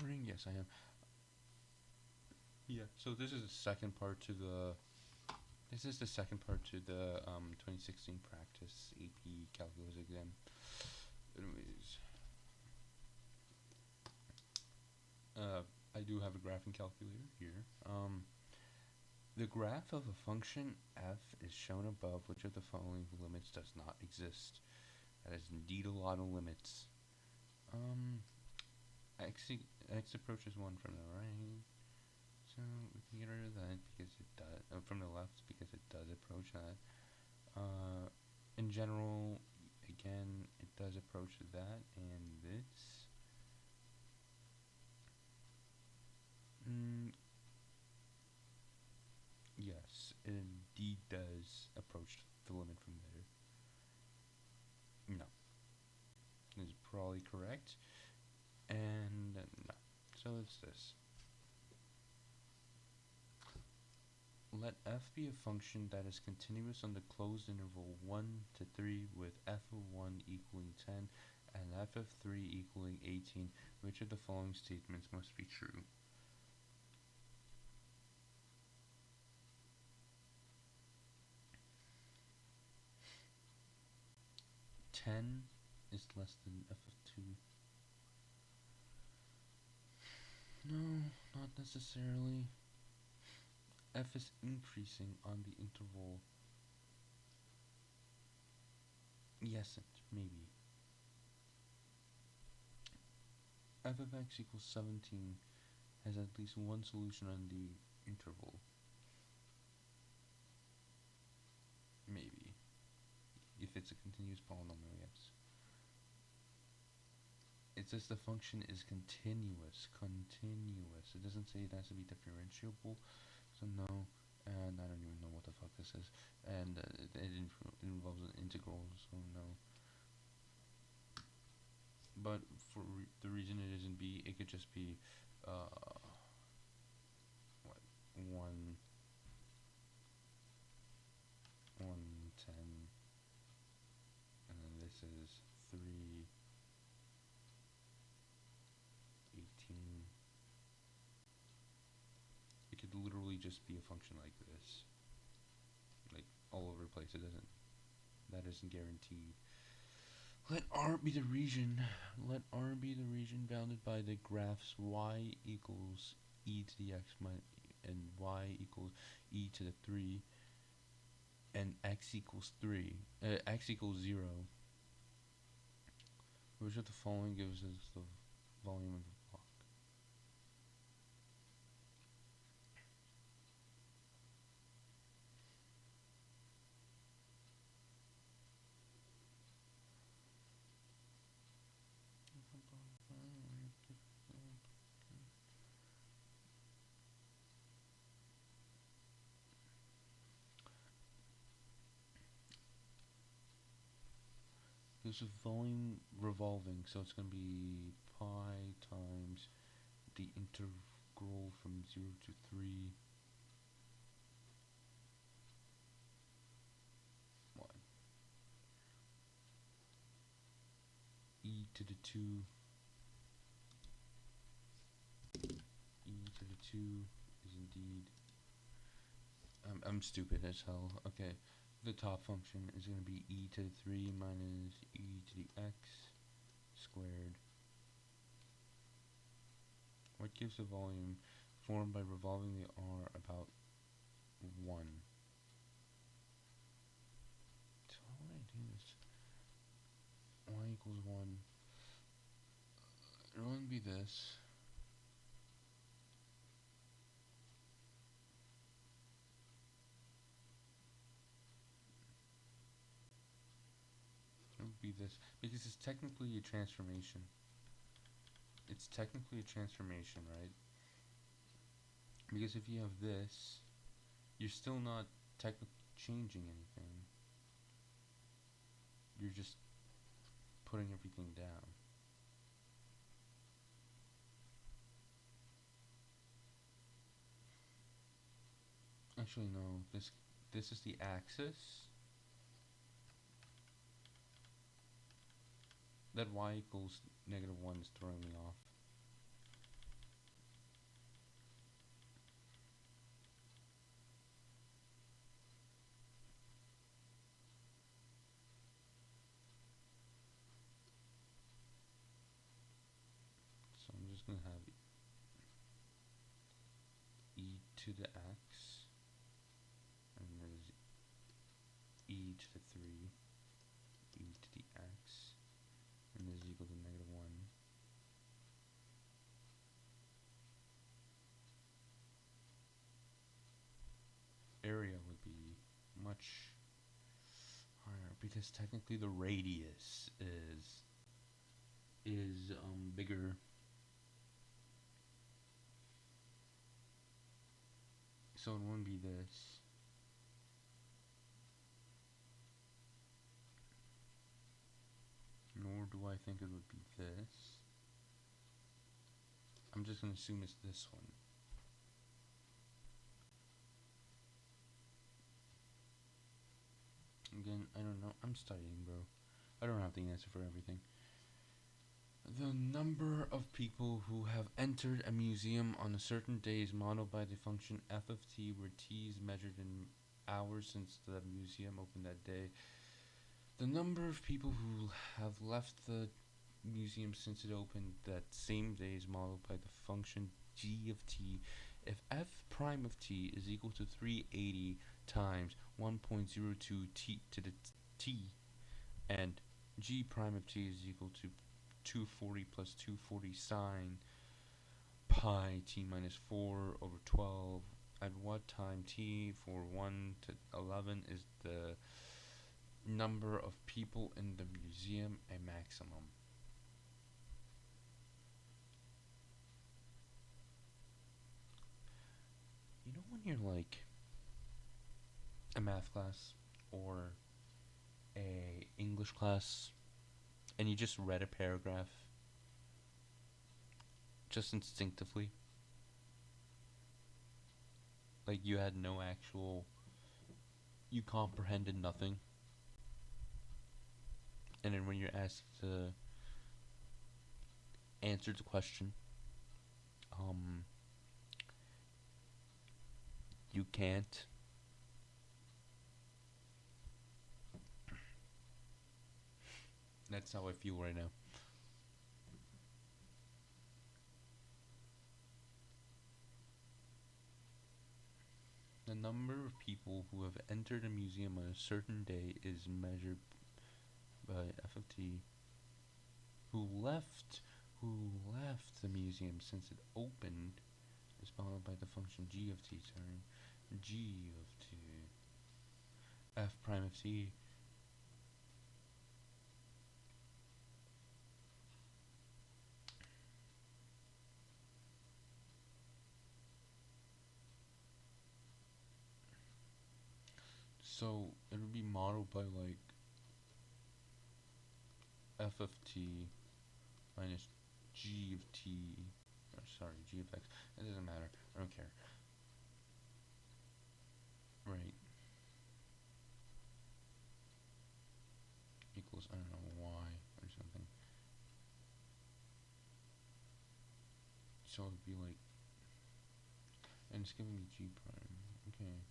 recording? Yes, I am. Yeah. So this is the second part to the. This is the second part to the 2016 practice AP calculus exam. Anyways, I do have a graphing calculator here. The graph of a function f is shown above. Which of the following limits does not exist? That is indeed a lot of limits. X approaches 1 from the right. So we can get rid of that because it does, from the left because it does approach that. In general, again, it does approach that and this. Yes, it indeed does approach the limit from there. No, this is probably correct. And no, so it's this. Let f be a function that is continuous on the closed interval 1 to 3 with f of 1 equaling 10 and f of 3 equaling 18. Which of the following statements must be true? Ten is less than f of 2. No, not necessarily. F is increasing on the interval. Yes, maybe. F of x equals 17 has at least one solution on the interval. Maybe. If it's a continuous polynomial, yes. It says the function is continuous. Continuous. It doesn't say it has to be differentiable, so no. And I don't even know what the fuck this is. And it involves an integral, so no. But for the reason it isn't B, it could just be, what, 1, 10, and then this is 3, 18. It could literally just be a function like this. Like, all over the place. That isn't guaranteed. Let R be the region. Let R be the region bounded by the graphs y equals e to the x and y equals e to the 3 and x equals 0. Which of the following gives us the volume of the block? There's a volume revolving, so it's going to be pi times the integral from 0 to 3. What? E to the 2. E to the 2 is indeed... I'm stupid as hell. Okay. The top function is going to be e to the 3 minus e to the x squared. What gives the volume formed by revolving the r about 1? So how would I do this? Y equals 1. It wouldn't be this. It would be this. Because it's technically a transformation. It's technically a transformation, right? Because if you have this, you're still not technically changing anything. You're just putting everything down. Actually, no. This is the axis. That y equals -1 is throwing me off. to the x, and there's e to the 3, e to the x, and this is equal to -1. Area would be much higher because technically the radius is bigger. So it wouldn't be this. Nor do I think it would be this. I'm just going to assume it's this one. Again, I don't know. I'm studying, bro. I don't have the answer for everything. The number of people who have entered a museum on a certain day is modeled by the function f of t, where t is measured in hours since the museum opened that day. The number of people who have left the museum since it opened that same day is modeled by the function g of t. If f prime of t is equal to 380 times 1.02 t to the t, and g prime of t is equal to 240 plus 240 sine pi t minus 4 over 12, at what time t for 1 to 11 is the number of people in the museum a maximum? You know when you're like a math class or a English class and you just read a paragraph just instinctively, like you had no actual, you comprehended nothing, and then when you're asked to answer the question, you can't. That's how I feel right now. The number of people who have entered a museum on a certain day is measured by f of t. Who left the museum since it opened is followed by the function g of t. G of t. F prime of t. So it would be modeled by like f of t minus g of t, or sorry, g of x. It doesn't matter. I don't care. Right. Equals, I don't know, y or something. So it would be like, and it's giving me g prime. Okay.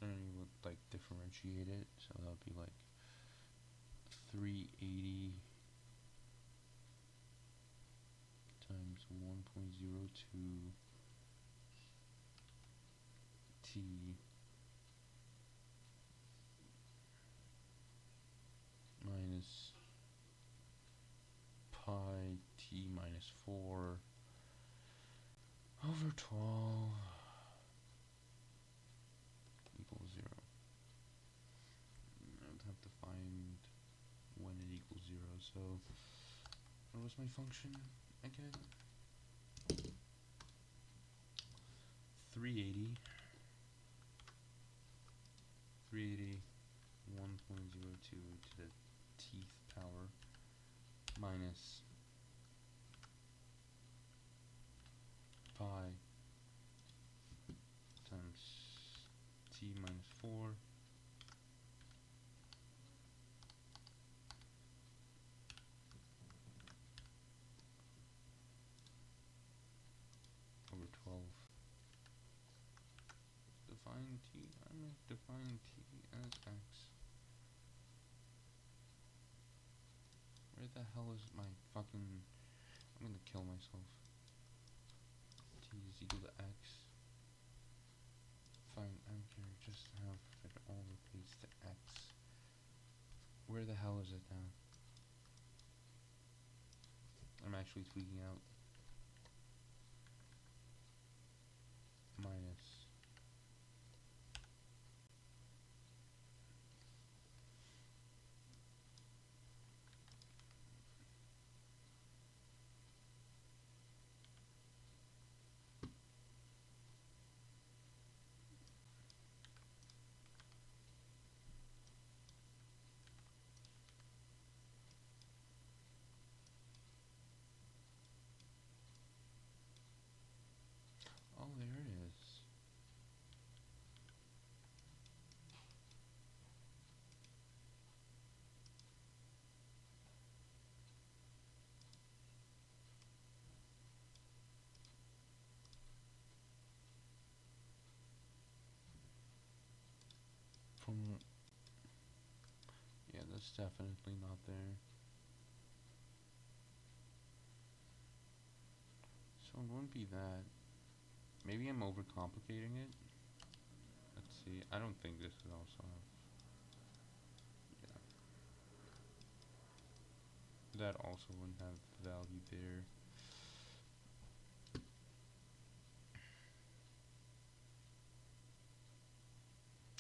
And then you would like differentiate it, so that would be like 380 times 1.02 t minus pi t minus 4 over 12 equals 0. I would have to find when it equals 0, so what was my function again? 380 1.02 to the tth power minus pi times t minus 4 over 12. Define t, I'm going to define t as x. Where the hell is my fucking, I'm gonna kill myself. is equal to x. Fine, I don't care, just have it all replaced to x. Where the hell is it now? I'm actually tweaking out. Minus. Oh, there it is. From, yeah, that's definitely not there. So it wouldn't be that. Maybe I'm overcomplicating it. Let's see. I don't think this could also have. Yeah. That also wouldn't have value there.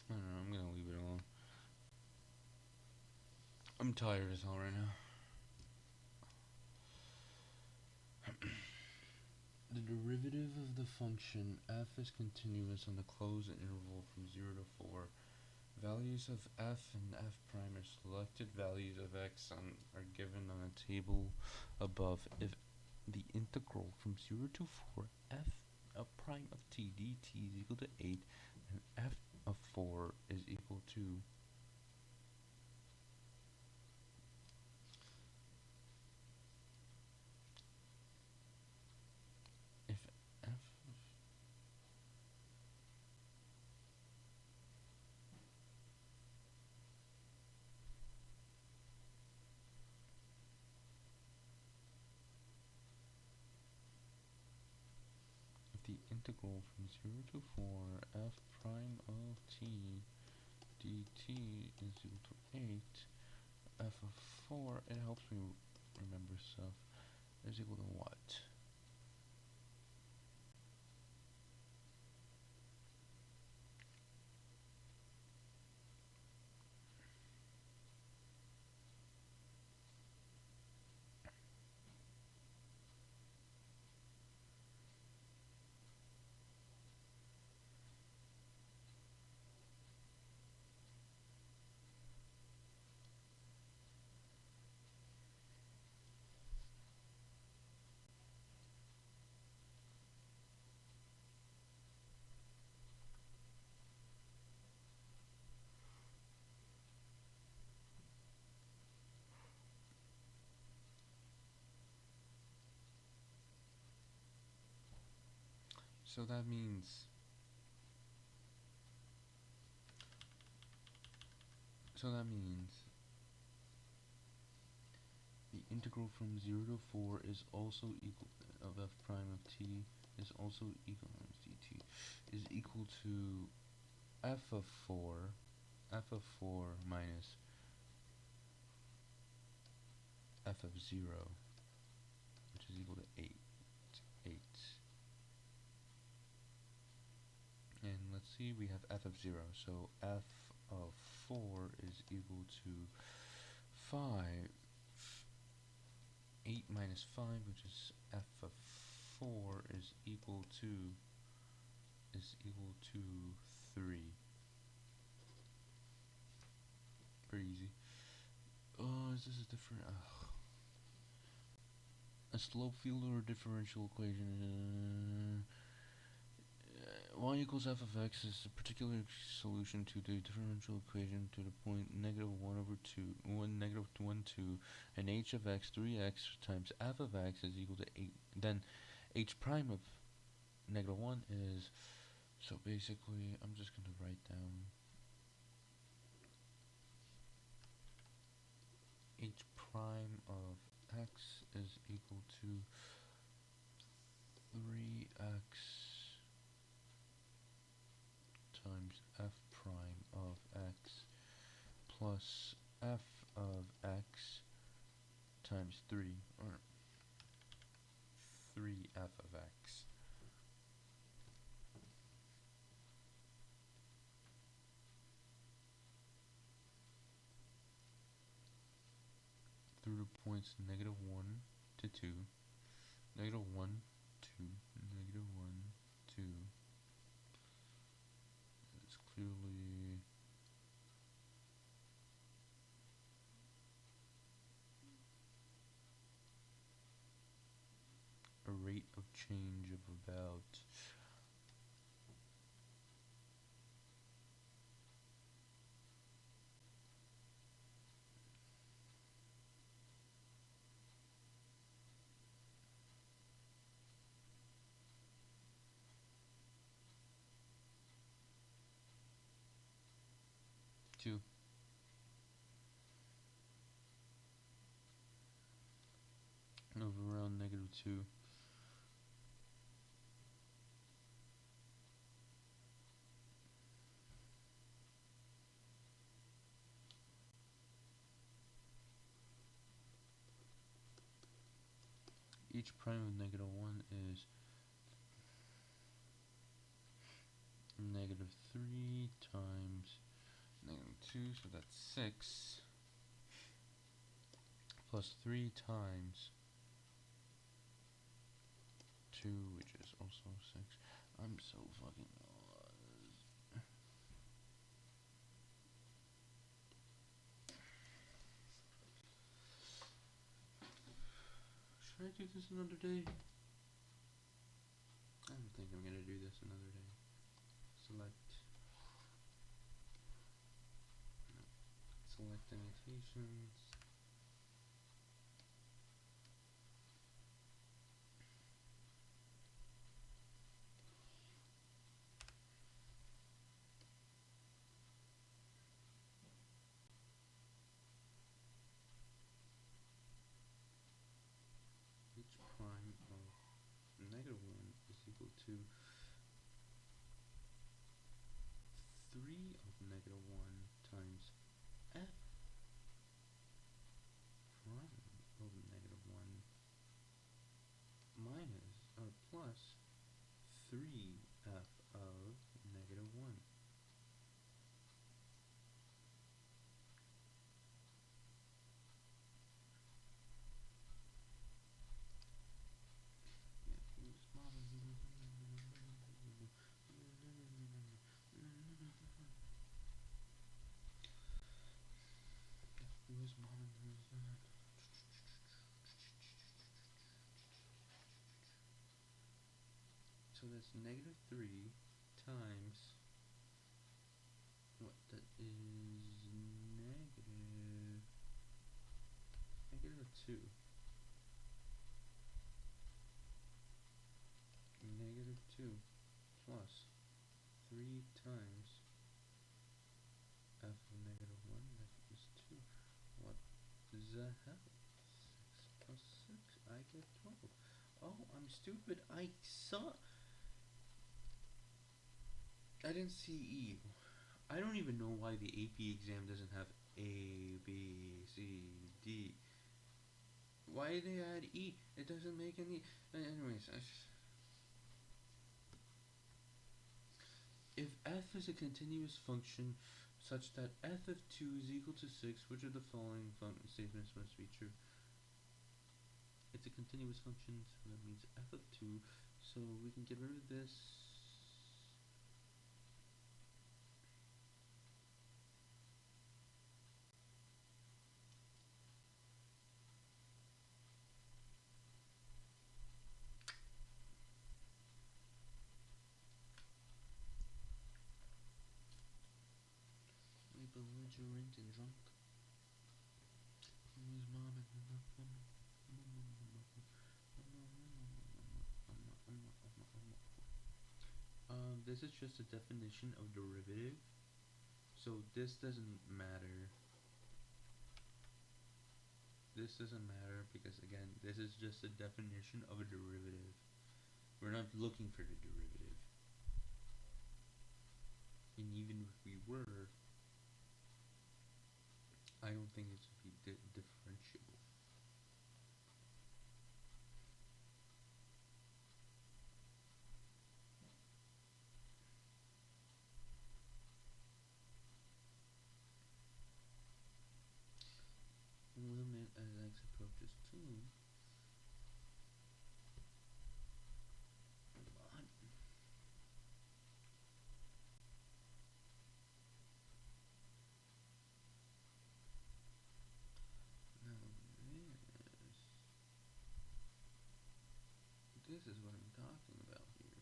I don't know. I'm gonna leave it alone. I'm tired as hell right now. The derivative of the function f is continuous on the closed interval from 0 to 4. Values of f and f prime are selected. Values of x are given on a table above. If the integral from 0 to 4 f of prime of t dt is equal to 8, and f of 4 is equal to if f if the integral from 0 to 4 f prime of t dt is equal to 8, f of 4, it helps me remember stuff, is equal to what? So that means the integral from 0 to 4 is also equal of f prime of t is also equal dt is equal to f of 4 minus f of 0, which is equal to 8. And let's see, we have f of 0, so f of 4 is equal to 5. 8 minus 5, which is f of 4, is equal to 3. Pretty easy. Oh, is this a different a slope field or a differential equation? Y equals f of x is a particular solution to the differential equation to the point -1 over 2, 1 2, and h of x 3x times f of x is equal to 8. Then h prime of -1 is, so basically I'm just going to write down h prime of x is equal to 3x times f prime of x plus f of x times 3, or 3f of x. Through the points -1 to 2, -1, 2, -1, 2. It's clearly a rate of change of about 2. Over around -2. Each prime of -1 is -3 times -2, so that's 6, plus 3 times 2, which is also 6. I'm so fucking lost. Should I do this another day? I don't think I'm gonna do this another day. Select annotations. Each prime of -1 is equal to 3 of -1 times f prime of -1 minus or plus 3f of -1. So that's -3 times what? That is -2. -2 plus 3 times f of -1, that is 2. What the hell? 6 plus 6, I get 12. Oh, I'm stupid. I didn't see E. I don't even know why the AP exam doesn't have A, B, C, D. Why they add E? It doesn't make any... Anyways, if f is a continuous function such that f of 2 is equal to 6, which of the following statements must be true? It's a continuous function, so that means f of 2, so we can get rid of this. Belligerent and drunk. His mom and this is just a definition of derivative, so this doesn't matter. This doesn't matter because again, this is just a definition of a derivative. We're not looking for the derivative. And even if we were, I don't think it would be differentiable. Limit as x approaches 2. What? Now this is what I'm talking about here.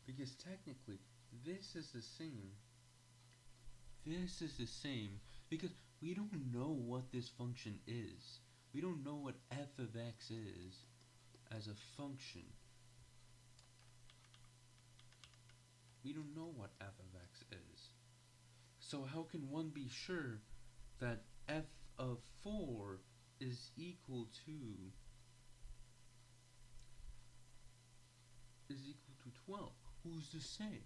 Because technically, this is the same. This is the same because we don't know what this function is. We don't know what f of x is as a function. We don't know what f of x is. So how can one be sure that f of 4 is equal to 12? Who's to say?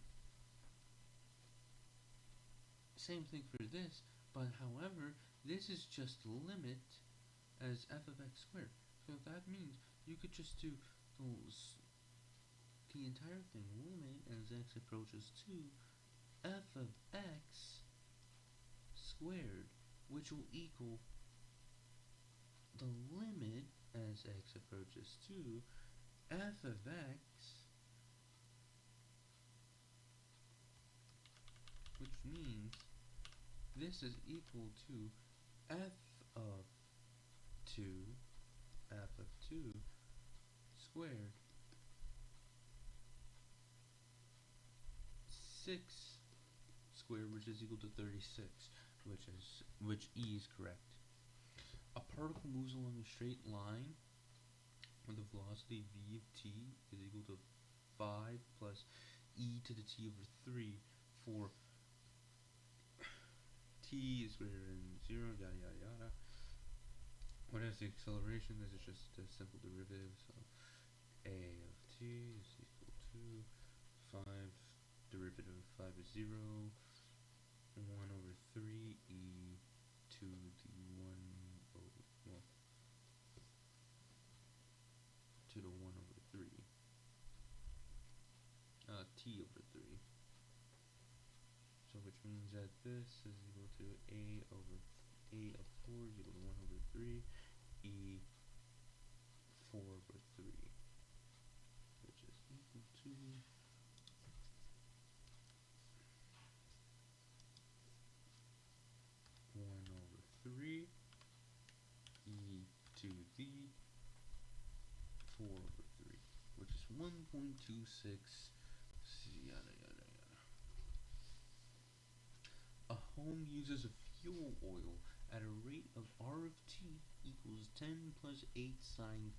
Same thing for this, but however, this is just limit as f of x squared. So that means you could just do the entire thing, limit as x approaches 2, f of x squared, which will equal the limit as x approaches 2, f of x, which means this is equal to f of 2, f of 2 squared, 6 squared, which is equal to 36, which E is correct. A particle moves along a straight line with a velocity v of t is equal to 5 plus e to the t over 3 for t is greater than 0, yada yada yada. What is the acceleration? This is just a simple derivative, so a of t is equal to 5, derivative of 5 is 0, 1 over 3 e to the 1 over, well, to the 1 over 3, t over 3. So which means that this is equal to a of 4 is equal to 1 over 3 e 4 over 3, which is equal to 1 over 3 e to the 4 over 3, which is 1.26 yada yada yada. A home uses a fuel oil at a rate of R of t equals 10 plus 8 sine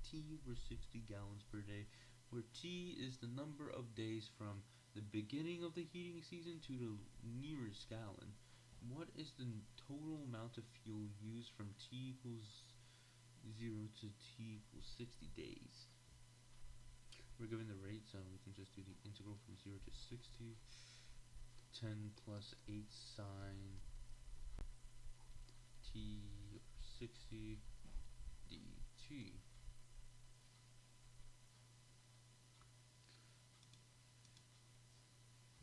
t over 60 gallons per day, where t is the number of days from the beginning of the heating season to the nearest gallon. What is the total amount of fuel used from t equals 0 to t equals 60 days? We're given the rate, so we can just do the integral from 0 to 60. 10 plus 8 sine t over 60 dt.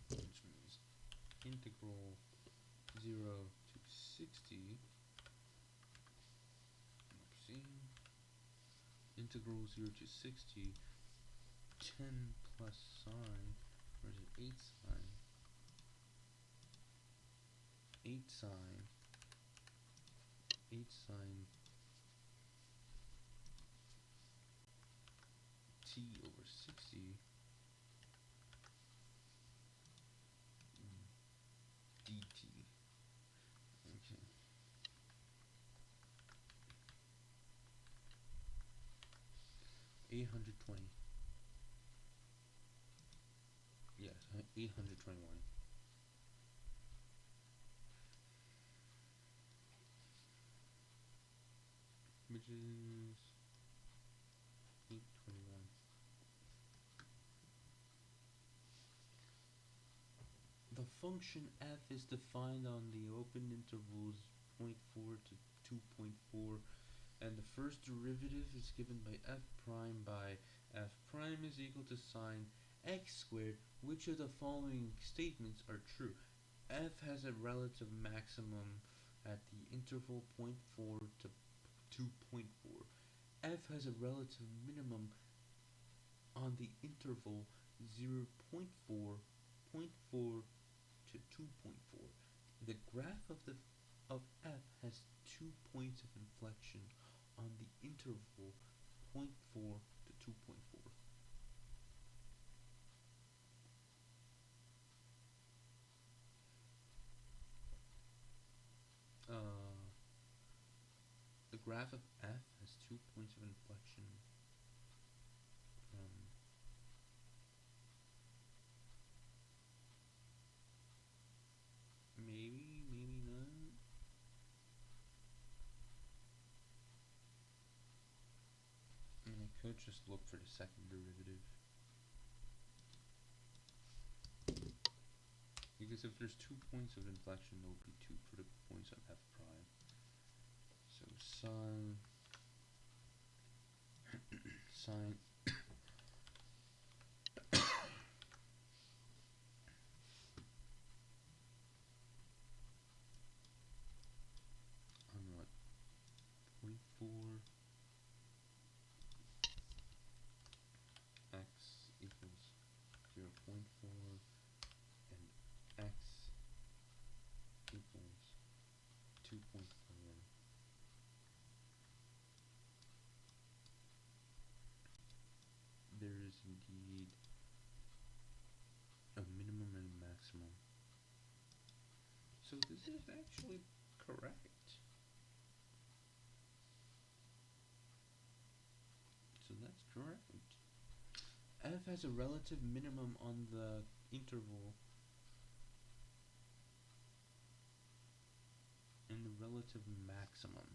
Which means integral 0 to 60. Integral 0 to 60. 10 plus sine, or is it 8 sine? 8 sine t over 60 dt. Okay. $820. Yes, 821. Which is function f is defined on the open intervals 0.4 to 2.4, and the first derivative is given by f prime by f prime is equal to sine x squared. Which of the following statements are true? F has a relative maximum at the interval 0.4 to 2.4. F has a relative minimum on the interval 0.4, 0.4 to 2.4. The graph of f has 2 points of inflection on the interval 0.4 to 2.4. The graph of f has 2 points of inflection from maybe not. I mean, I could just look for the second derivative. Because if there's 2 points of inflection, there will be 2 critical points on f prime. So sine on what? 0.4 x equals 0.4 and x equals 2.4. There is indeed a minimum and a maximum. So this is actually correct. So that's correct. F has a relative minimum on the interval and the relative maximum.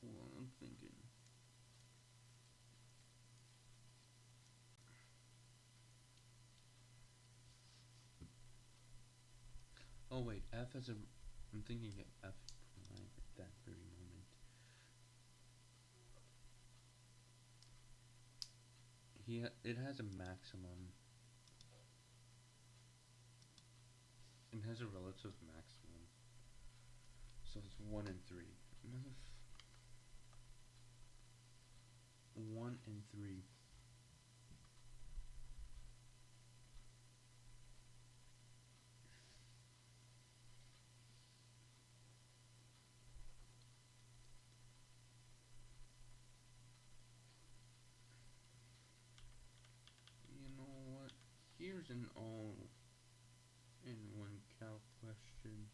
Hold on, I'm thinking. Oh wait, F has a. I'm thinking of F prime at that very moment. It has a maximum. It has a relative maximum. So it's 1 and 3. 1 and 3. You know what? Here's an all in one calc question.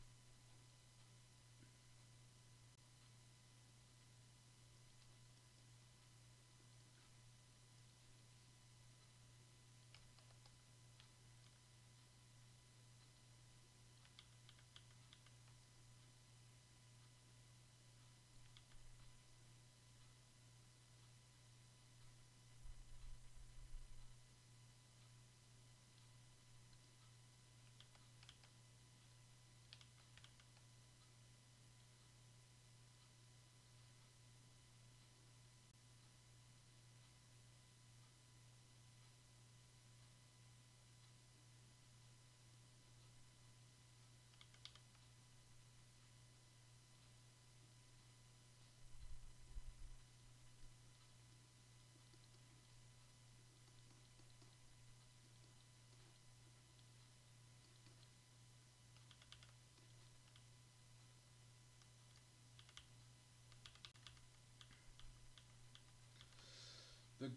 The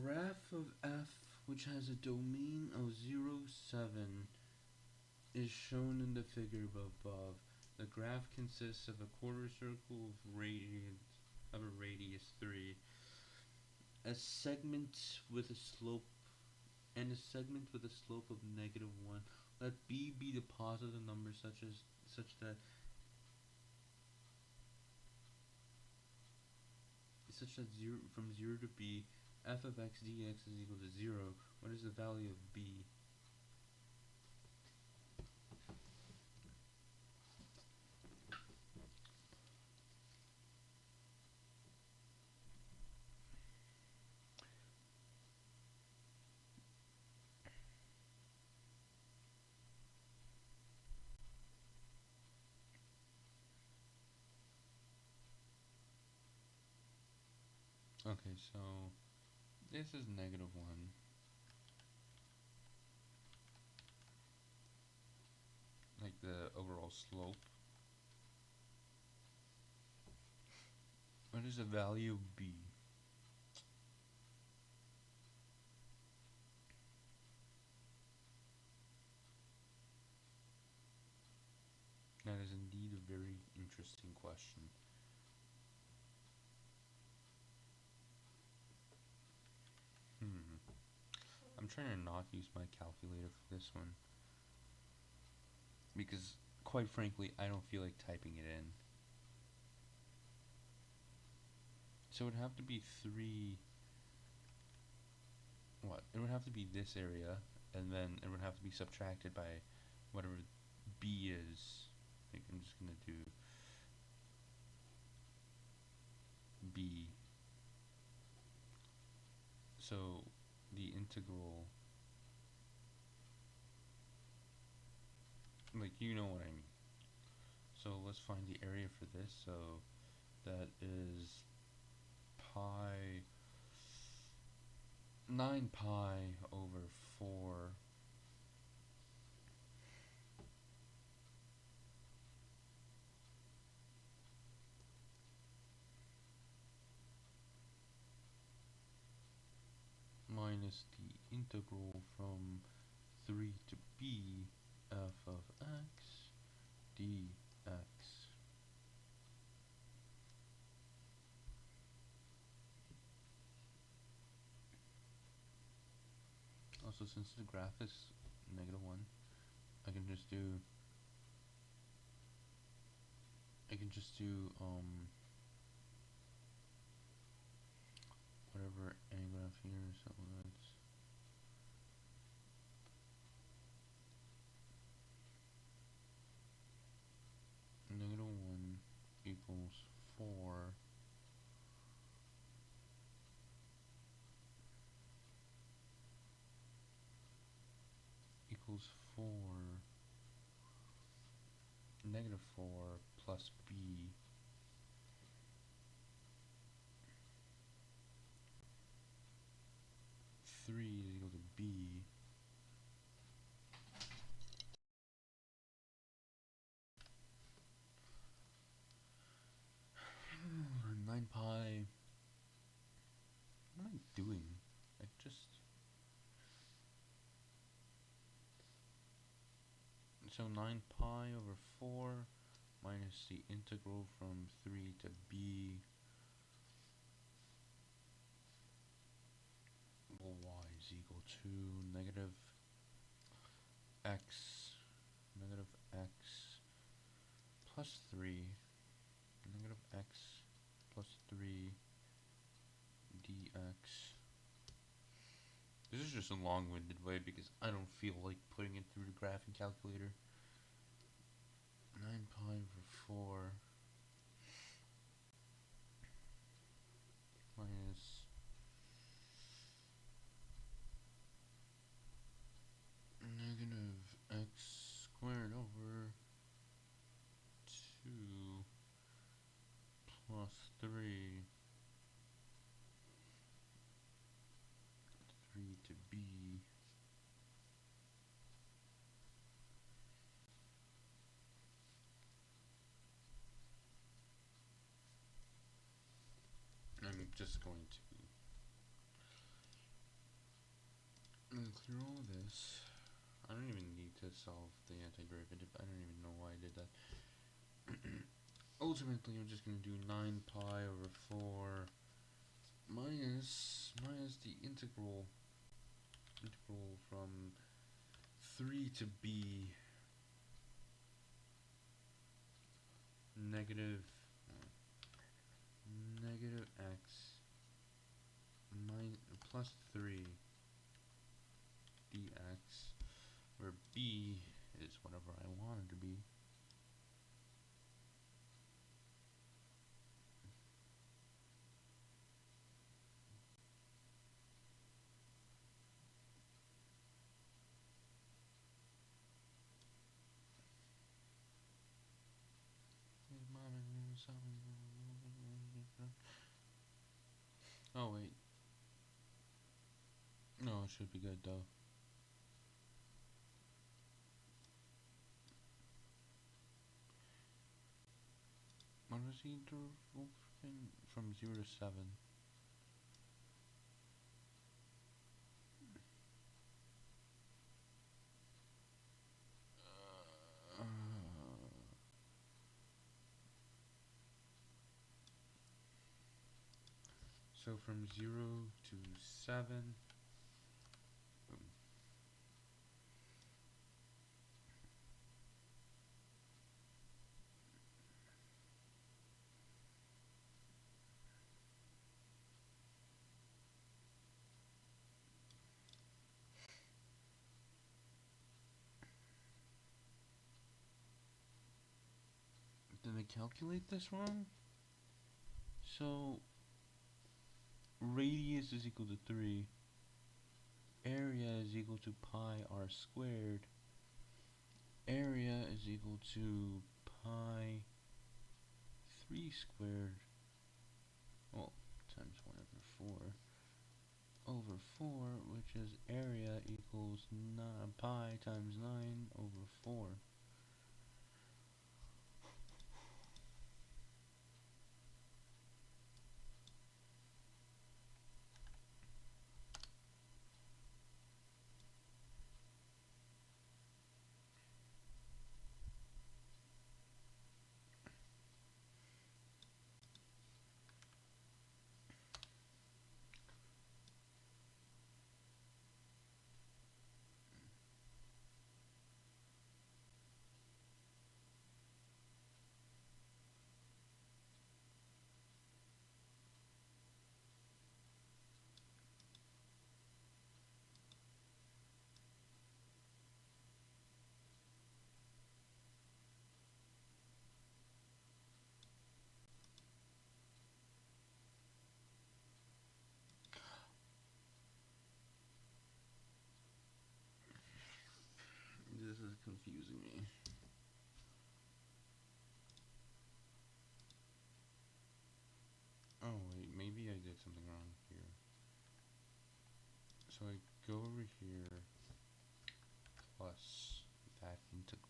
graph of f, which has a domain of 0, 7, is shown in the figure above. The graph consists of a quarter circle of a radius 3, a segment with a slope of -1. Let b be the positive number such that such that from 0 to b, f of x dx is equal to 0, what is the value of b? Okay, so this is -1. Like the overall slope. What is the value of b? That is indeed a very interesting question. I'm trying to not use my calculator for this one, because quite frankly, I don't feel like typing it in. So it would have to be 3, what? It would have to be this area, and then it would have to be subtracted by whatever b is. Like, I'm just gonna do b. So the integral, like, you know what I mean. So let's find the area for this. So that is 9 pi over 4 minus the integral from 3 to b f of x dx. Also, since the graph is -1, I can just do whatever a graph here, so that's -1 equals 4 equals 4 plus b. Three is equal to b. Hmm, 9 pi. What am I doing? So 9 pi over 4 minus the integral from 3 to b. Well, y is equal to negative x plus 3, negative x plus 3 dx. This is just a long-winded way because I don't feel like putting it through the graphing calculator. 9 pi over 4 minus negative x squared over 2 plus 3 to b. I'm just going to clear all this. I don't even need to solve the antiderivative. I don't even know why I did that. Ultimately, I'm just going to do 9 pi over 4 minus the integral from 3 to b negative x plus 3 dx, where b is whatever I want it to be. Oh wait. No, it should be good though. What was the interval from 0 to 7? So from 0 to 7. Boom. Did I calculate this wrong? So radius is equal to 3. Area is equal to pi r squared. Area is equal to pi 3 squared. Well, times 1/4 over 4, which is area equals pi times 9 over 4. This is confusing me. Oh wait, maybe I did something wrong here. So I go over here plus that integral.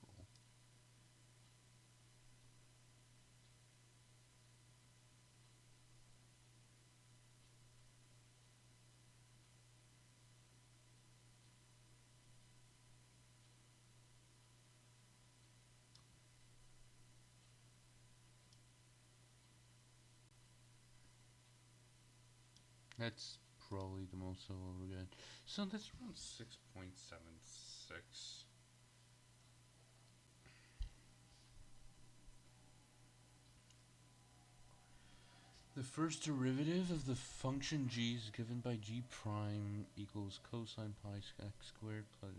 That's probably the most we're good. So that's around 6.76. The first derivative of the function g is given by g prime equals cosine pi x squared for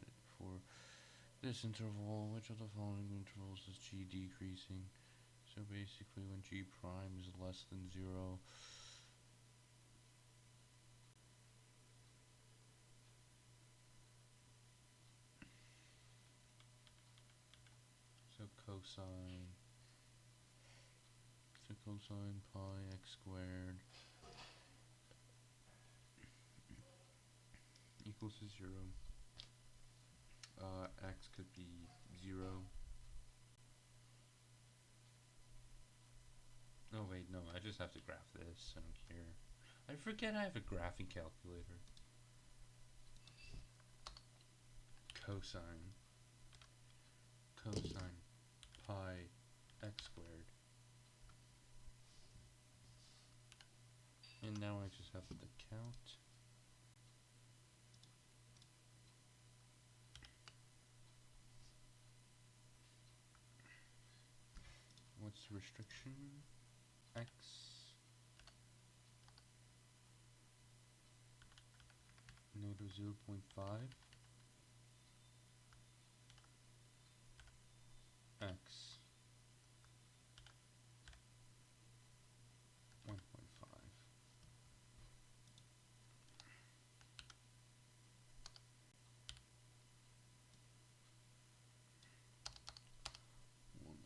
this interval. Which of the following intervals is g decreasing? So basically when g prime is less than 0, so cosine pi x squared equals to 0. X could be 0. Oh wait, no, I just have to graph this. I don't care. I forget I have a graphing calculator. Cosine pi x squared. And now I just have to count. What's the restriction? X negative 0.5 x 1.5.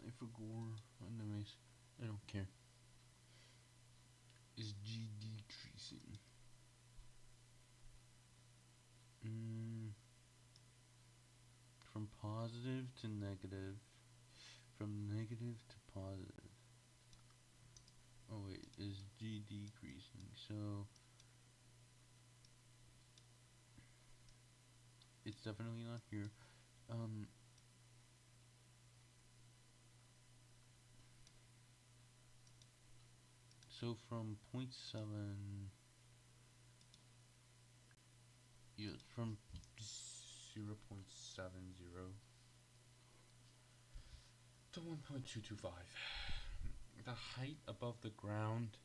Pythagore, anyways, I don't care. Is G decreasing? From positive to negative. From negative to positive. Oh wait, is G decreasing? So it's definitely not here. So from 0.7, yeah, from 0.70 to 1.225. The height above the ground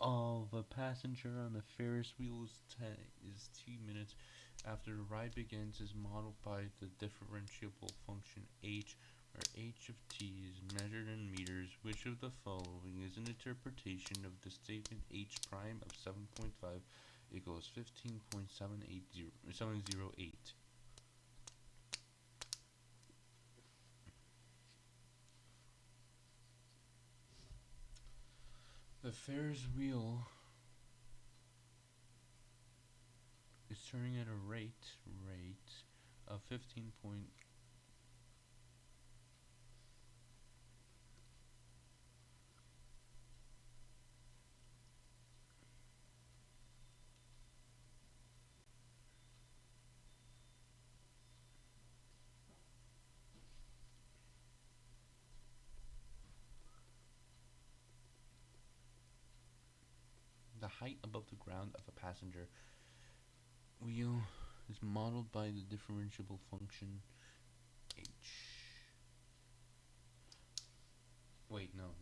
of a passenger on the Ferris wheel is 2 minutes after the ride begins is modeled by the differentiable function h, where h of t is measured in meters. Which of the following is an interpretation of the statement h prime of 7.5 equals 15.708? The Ferris wheel is turning at a rate of 15. The height above the ground of a passenger wheel is modeled by the differentiable function h. Wait, no.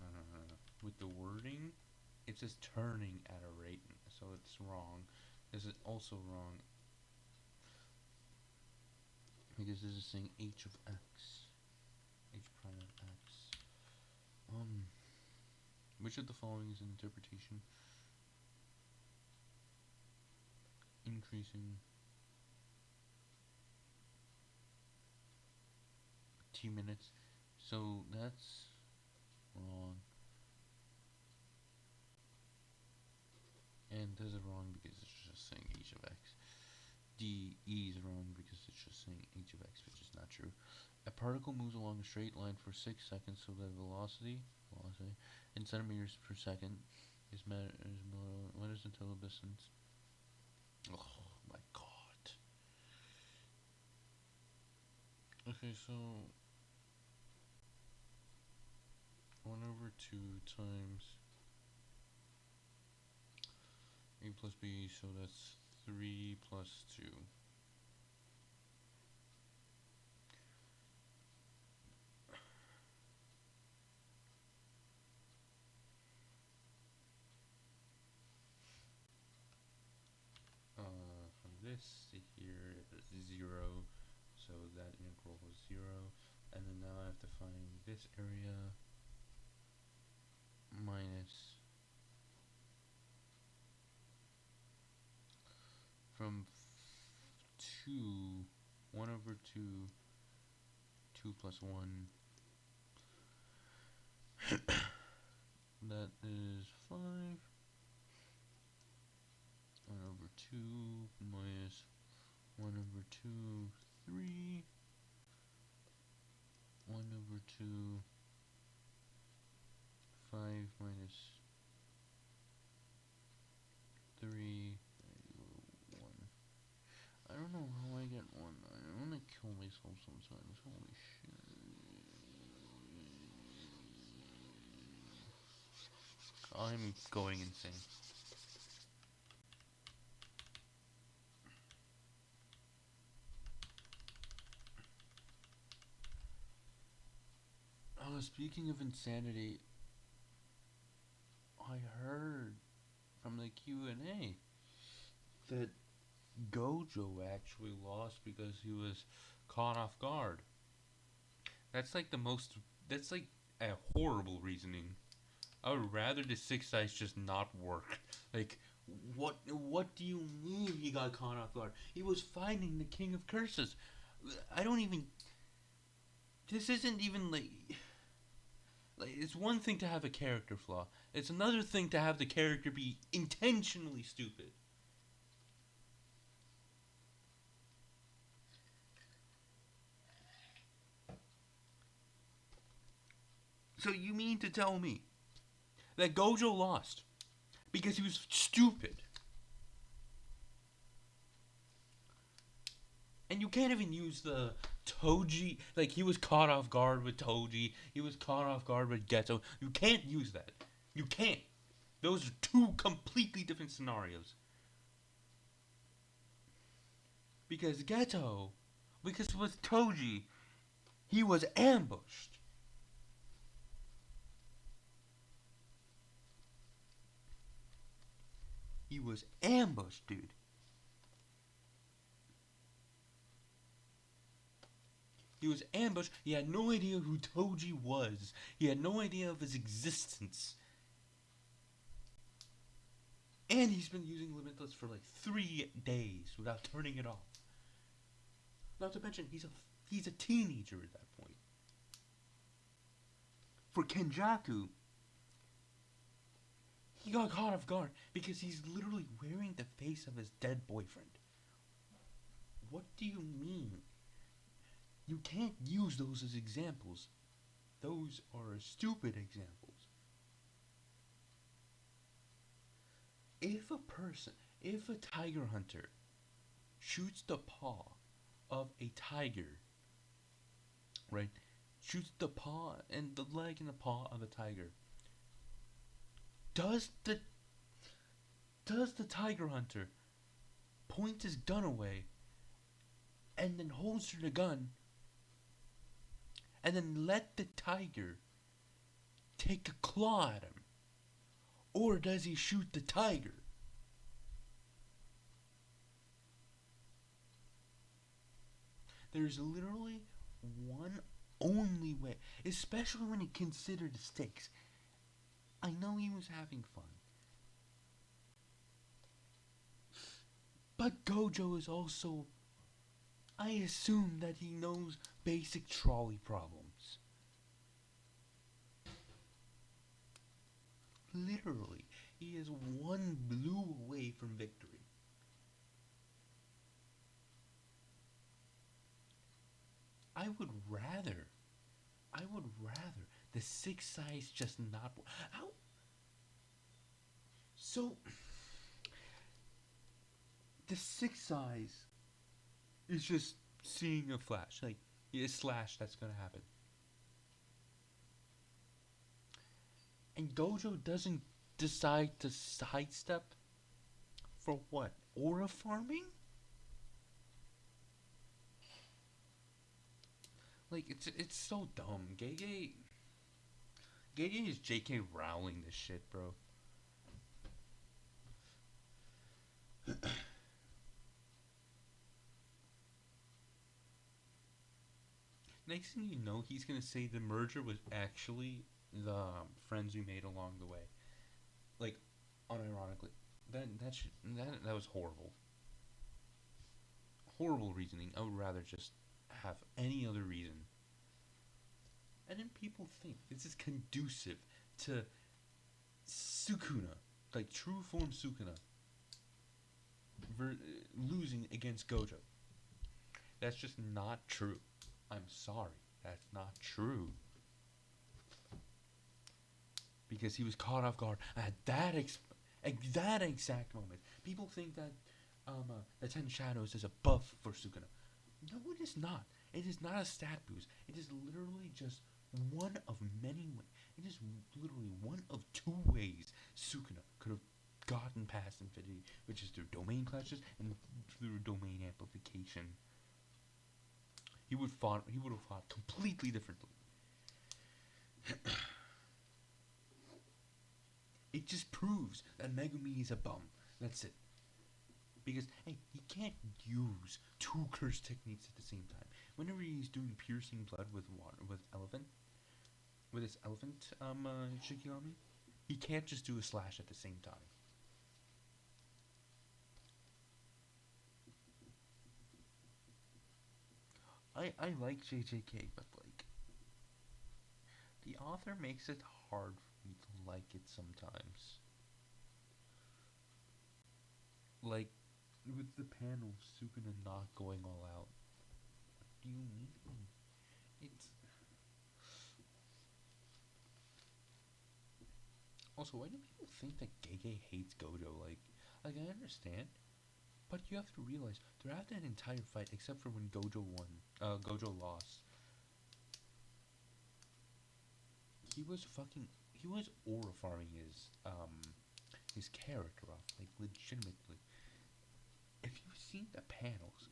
With the wording, it says turning at a rate, so it's wrong. This is also wrong, because this is saying h of x. H prime of x. Which of the following is an interpretation? Increasing t minutes. So that's wrong. And this is wrong because it's just saying h of x. D, E is wrong because it's just saying h of x, which is not true. A particle moves along a straight line for 6 seconds, so that velocity in centimeters per second is what is the total distance? Oh my god. Okay, so 1/2 times a plus b, so that's 3 plus 2. From this to here is 0, so that integral was 0, and then now I have to find this area minus from 1/2, 2 plus 1, that is 5, 1/2 minus 1/2, 3, 1/2, 5 minus 3, 1. I don't know how I get 1. I want to kill myself sometimes. Holy shit. I'm going insane. Speaking of insanity, I heard from the Q&A that Gojo actually lost because he was caught off guard. That's like the most. That's like a horrible reasoning. I would rather the six eyes just not work. Like, what do you mean he got caught off guard? He was fighting the King of Curses. I don't even. This isn't even like it's one thing to have a character flaw. It's another thing to have the character be intentionally stupid. So you mean to tell me that Gojo lost because he was stupid? And you can't even use the Toji, like he was caught off guard with Toji, he was caught off guard with Geto. You can't use that. You can't. Those are two completely different scenarios. Because with Toji, he was ambushed. He was ambushed, dude. He was ambushed. He had no idea who Toji was. He had no idea of his existence. And he's been using Limitless for like 3 days without turning it off. Not to mention, he's a teenager at that point. For Kenjaku, he got caught off guard because he's literally wearing the face of his dead boyfriend. What do you mean? You can't use those as examples. Those are stupid examples. If a tiger hunter shoots the paw of a tiger, right? Shoots the paw and the leg and the paw of a tiger. Does the tiger hunter point his gun away and then holster the gun and then let the tiger take a claw at him? Or does he shoot the tiger? There's literally one only way, especially when you consider the stakes. I know he was having fun. But Gojo is also, I assume that he knows basic trolley problems. Literally, he is one blue away from victory. I would rather the six eyes just not. How? So, the six eyes is just seeing a flash. Like, a slash that's gonna happen. And Gojo doesn't decide to sidestep for what? Aura farming? Like, it's so dumb. Gege is J.K. Rowling this shit, bro. Next thing you know, he's gonna say the merger was actually the friends we made along the way. Like, unironically. That was horrible. Horrible reasoning. I would rather just have any other reason. And then people think this is conducive to Sukuna, like true form Sukuna, losing against Gojo. That's just not true. I'm sorry, that's not true. Because he was caught off guard at that exact moment. People think that the Ten Shadows is a buff for Sukuna. No, it is not. It is not a stat boost. It is literally just one of many ways. It is literally one of two ways Sukuna could have gotten past Infinity, which is through domain clashes and through domain amplification. He would have fought completely differently. It just proves that Megumi is a bum. That's it. because hey, he can't use two curse techniques at the same time. Whenever he's doing piercing blood with water with his elephant Shikigami, he can't just do a slash at the same time. I like JJK, but like the author makes it hard for me to like it sometimes. Like with the panel, Sukuna not going all out. What do you mean? It's also, why do people think that Gege hates Gojo? Like I understand, but you have to realize throughout that entire fight, except for when Gojo won, Gojo lost, he was aura farming his character off, like legitimately. If you've seen the panels,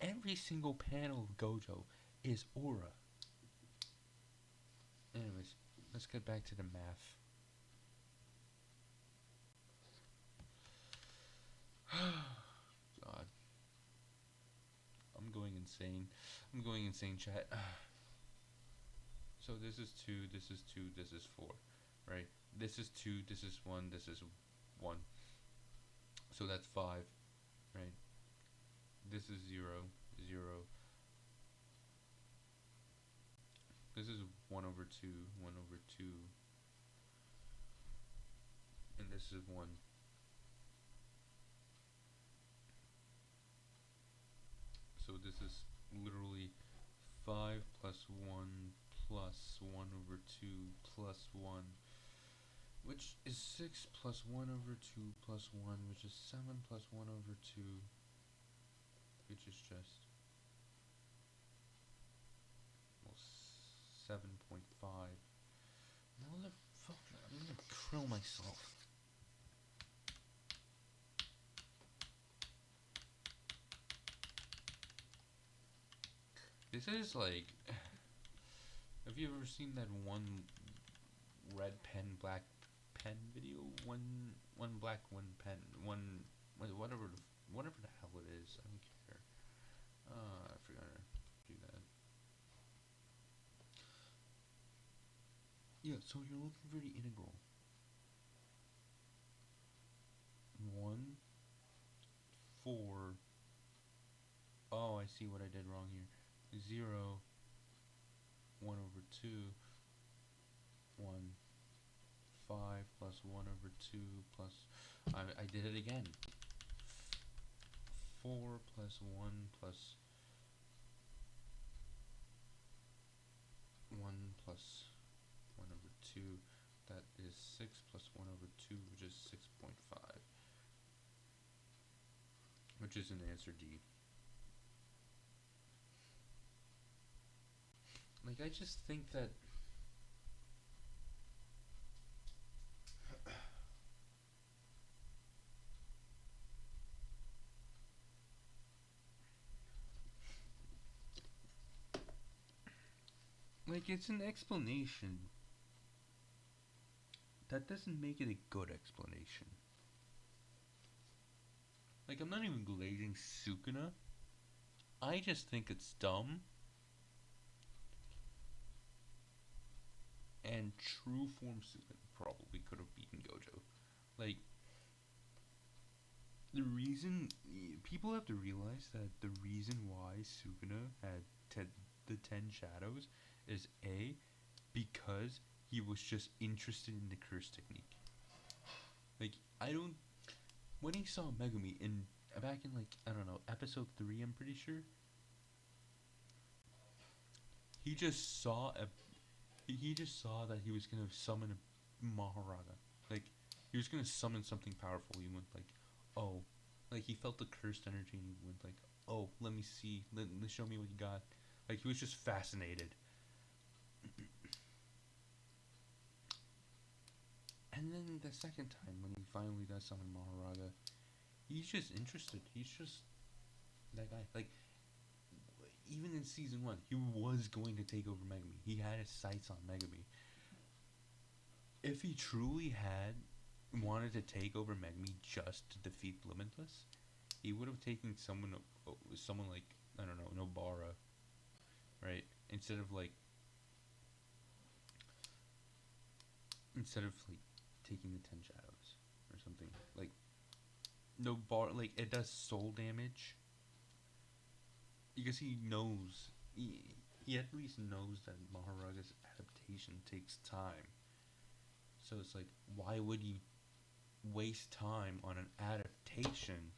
every single panel of Gojo is aura. Anyways, let's get back to the math. God, I'm going insane. I'm going insane, chat. So this is 2, this is 2, this is 4, right? This is 2, this is 1, this is 1. So that's 5, right? This is 0, 0. This is 1 over 2, 1 over 2. And this is 1. So this is literally 5 plus 1 plus 1 over 2 plus 1, which is 6 plus 1 over 2 plus 1, which is 7 plus 1 over 2, which is just 7.5. Motherfucker, I'm gonna kill myself. This is like, have you ever seen that one red pen, black pen video? One black, one pen, whatever the hell it is. I don't care. I forgot to do that. Yeah, so you're looking for the integral. 1, 4. Oh, I see what I did wrong here. 0, 1 over 2, 1, 5 plus 1 over 2 plus, I did it again. 4 plus 1 plus 1 plus 1 over 2, that is 6 plus 1 over 2, which is 6.5, which is an answer D. Like, I just think that like, it's an explanation. That doesn't make it a good explanation. Like, I'm not even glazing Sukuna. I just think it's dumb. And true form Sukuna probably could have beaten Gojo. Like, the reason, people have to realize that the reason why Sukuna had the 10 shadows is A, because he was just interested in the curse technique. Like, when he saw Megumi back in, like, I don't know, episode 3, I'm pretty sure, he just saw that he was gonna summon a Maharaga. Like, he was gonna summon something powerful. He went like, oh, like he felt the cursed energy and he went like, oh, let me see, let show me what you got. Like, he was just fascinated. And then the second time when he finally does summon Maharaga, he's just interested. He's just that guy. Like, even in season 1, he was going to take over Megumi. He had his sights on Megumi. If he truly had wanted to take over Megumi just to defeat Limitless, he would have taken someone like, I don't know, Nobara, right? Instead of taking the 10 shadows or something like Nobara, like it does soul damage because he at least knows that Maharaga's adaptation takes time. So it's like, why would you waste time on an adaptation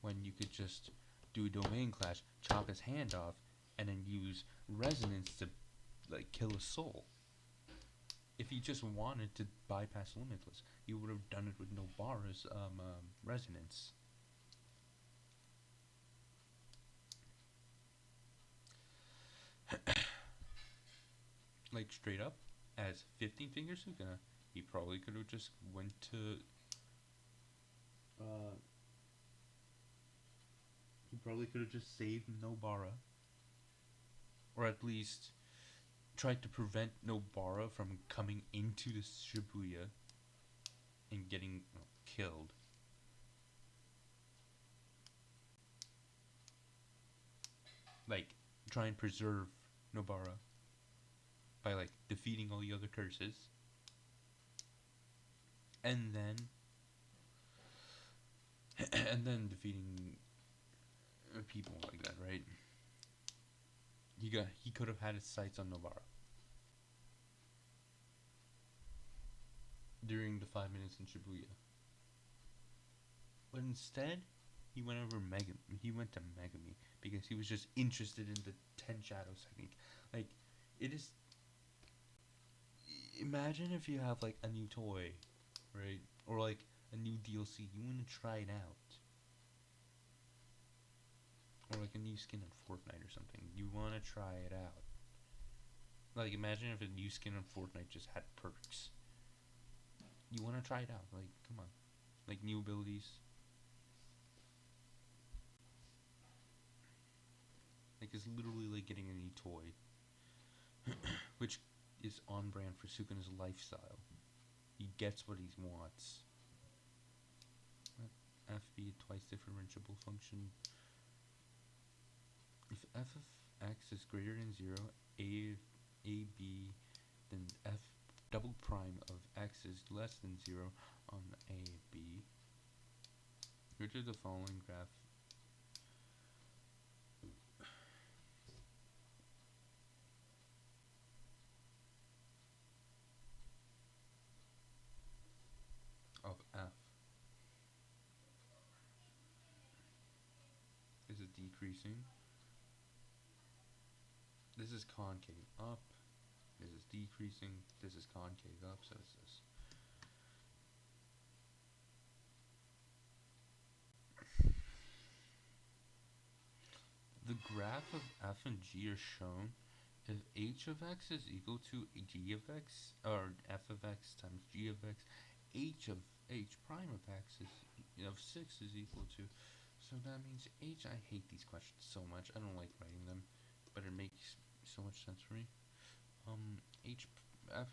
when you could just do a domain clash, chop his hand off, and then use resonance to like kill a soul? If he just wanted to bypass Limitless, he would have done it with Nobara's resonance. Like straight up, as 15 Finger Sukuna, he probably could have just went to. He probably could have just saved Nobara, or at least tried to prevent Nobara from coming into the Shibuya and getting killed. Like, try and preserve Nobara by like defeating all the other curses, and then defeating people like that, right? He could have had his sights on Nobara during the 5 minutes in Shibuya, but instead he went over He went to Megami because he was just interested in the 10 Shadows technique. Like, it is. Imagine if you have like a new toy, right, or like a new DLC. You want to try it out, or like a new skin in Fortnite or something. You want to try it out. Like, imagine if a new skin in Fortnite just had perks. You want to try it out. Like, come on. Like, new abilities. Like, it's literally like getting a new toy. Which is on brand for Sukuna's lifestyle. He gets what he wants. Let F be a twice differentiable function. If f of x is greater than 0, a b, then f double prime of x is less than 0 on a b. Which of the following graph of f is it decreasing? This is concave up. This is decreasing. This is concave up. So it's this. The graph of f and g are shown if h of x is equal to g of x, or f of x times g of x, h prime of x of 6 is equal to. So that means h. I hate these questions so much. I don't like writing them, but it makes so much sense for me. H f.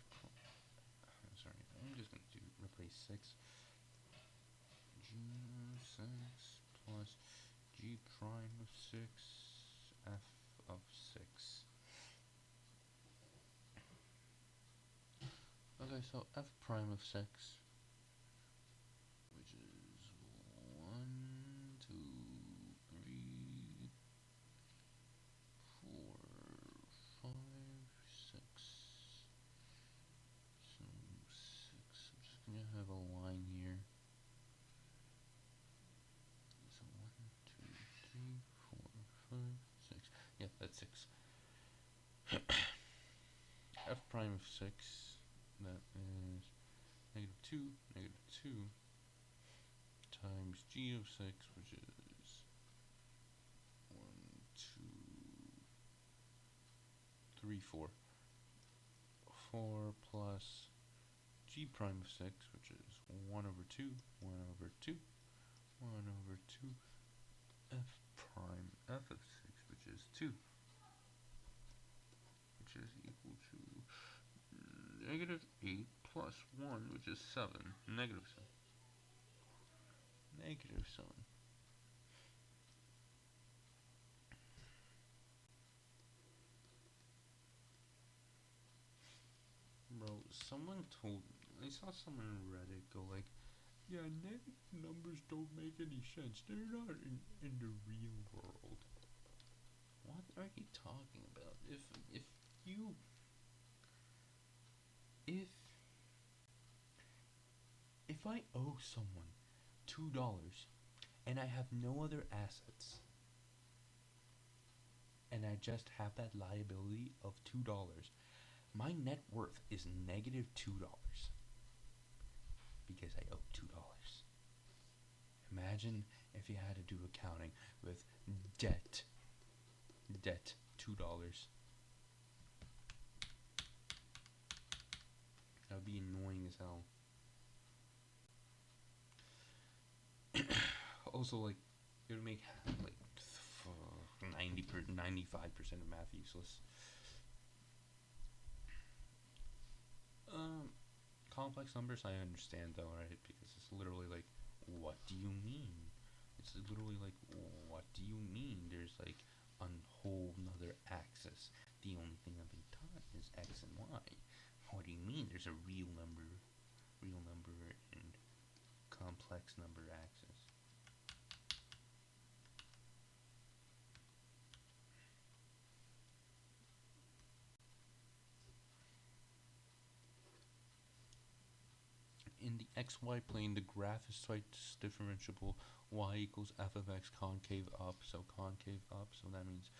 Sorry, I'm just going to replace 6. G 6 plus g prime of 6 f of 6. Okay, so f prime of 6, which is 1, 2, 3, 4, 5, 6. So 6. I'm just gonna have a line here. So 1, 2, 3, 4, 5, 6. Yeah, that's 6. F prime of 6. That is -2, -2 times g of 6, which is 1, 2, 3, 4. 4 plus g prime of 6, which is 1 over 2, 1 over 2, 1 over 2, f prime f of 6, which is 2, which is equal to -8 plus 1, which is 7, -7. -7. someone told. I saw someone on Reddit go like, "Yeah, negative numbers don't make any sense. They're not in the real world." What are you talking about? If you if I owe someone $2 and I have no other assets and I just have that liability of $2, my net worth is negative $2 because I owe $2. Imagine if you had to do accounting with debt $2. That would be annoying as hell. Also, like, it would make like 95% of math useless. Complex numbers I understand though, right? Because it's literally like, what do you mean? It's literally like, what do you mean? There's like a whole nother axis. The only thing I've been taught is x and y. What do you mean? There's a real number and complex number axis. In the xy plane, the graph is twice differentiable. Y equals f of x concave up, so concave up, so that means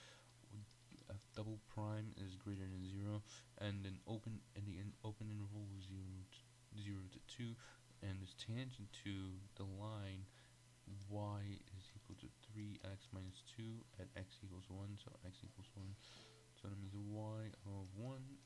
f double prime is greater than 0, and an open interval 0 to 2, and is tangent to the line y is equal to 3x minus 2 at x equals 1, so x equals 1, so that means y of 1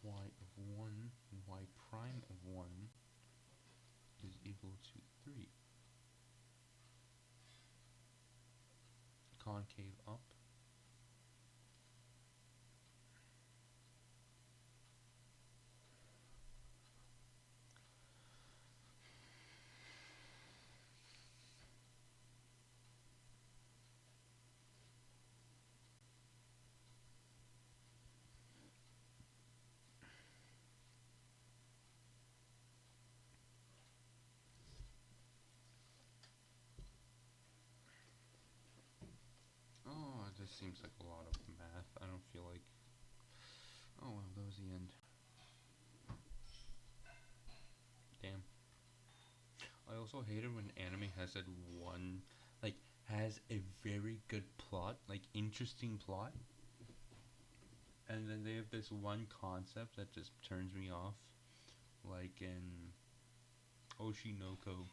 y of 1, y prime of 1 is equal to 3. Concave up. Oh, this seems like a lot of math. I don't feel like... Oh well, that was the end. Damn. I also hate it when anime has that one, like, has a very good plot, like, interesting plot, and then they have this one concept that just turns me off, like in Oshinoko.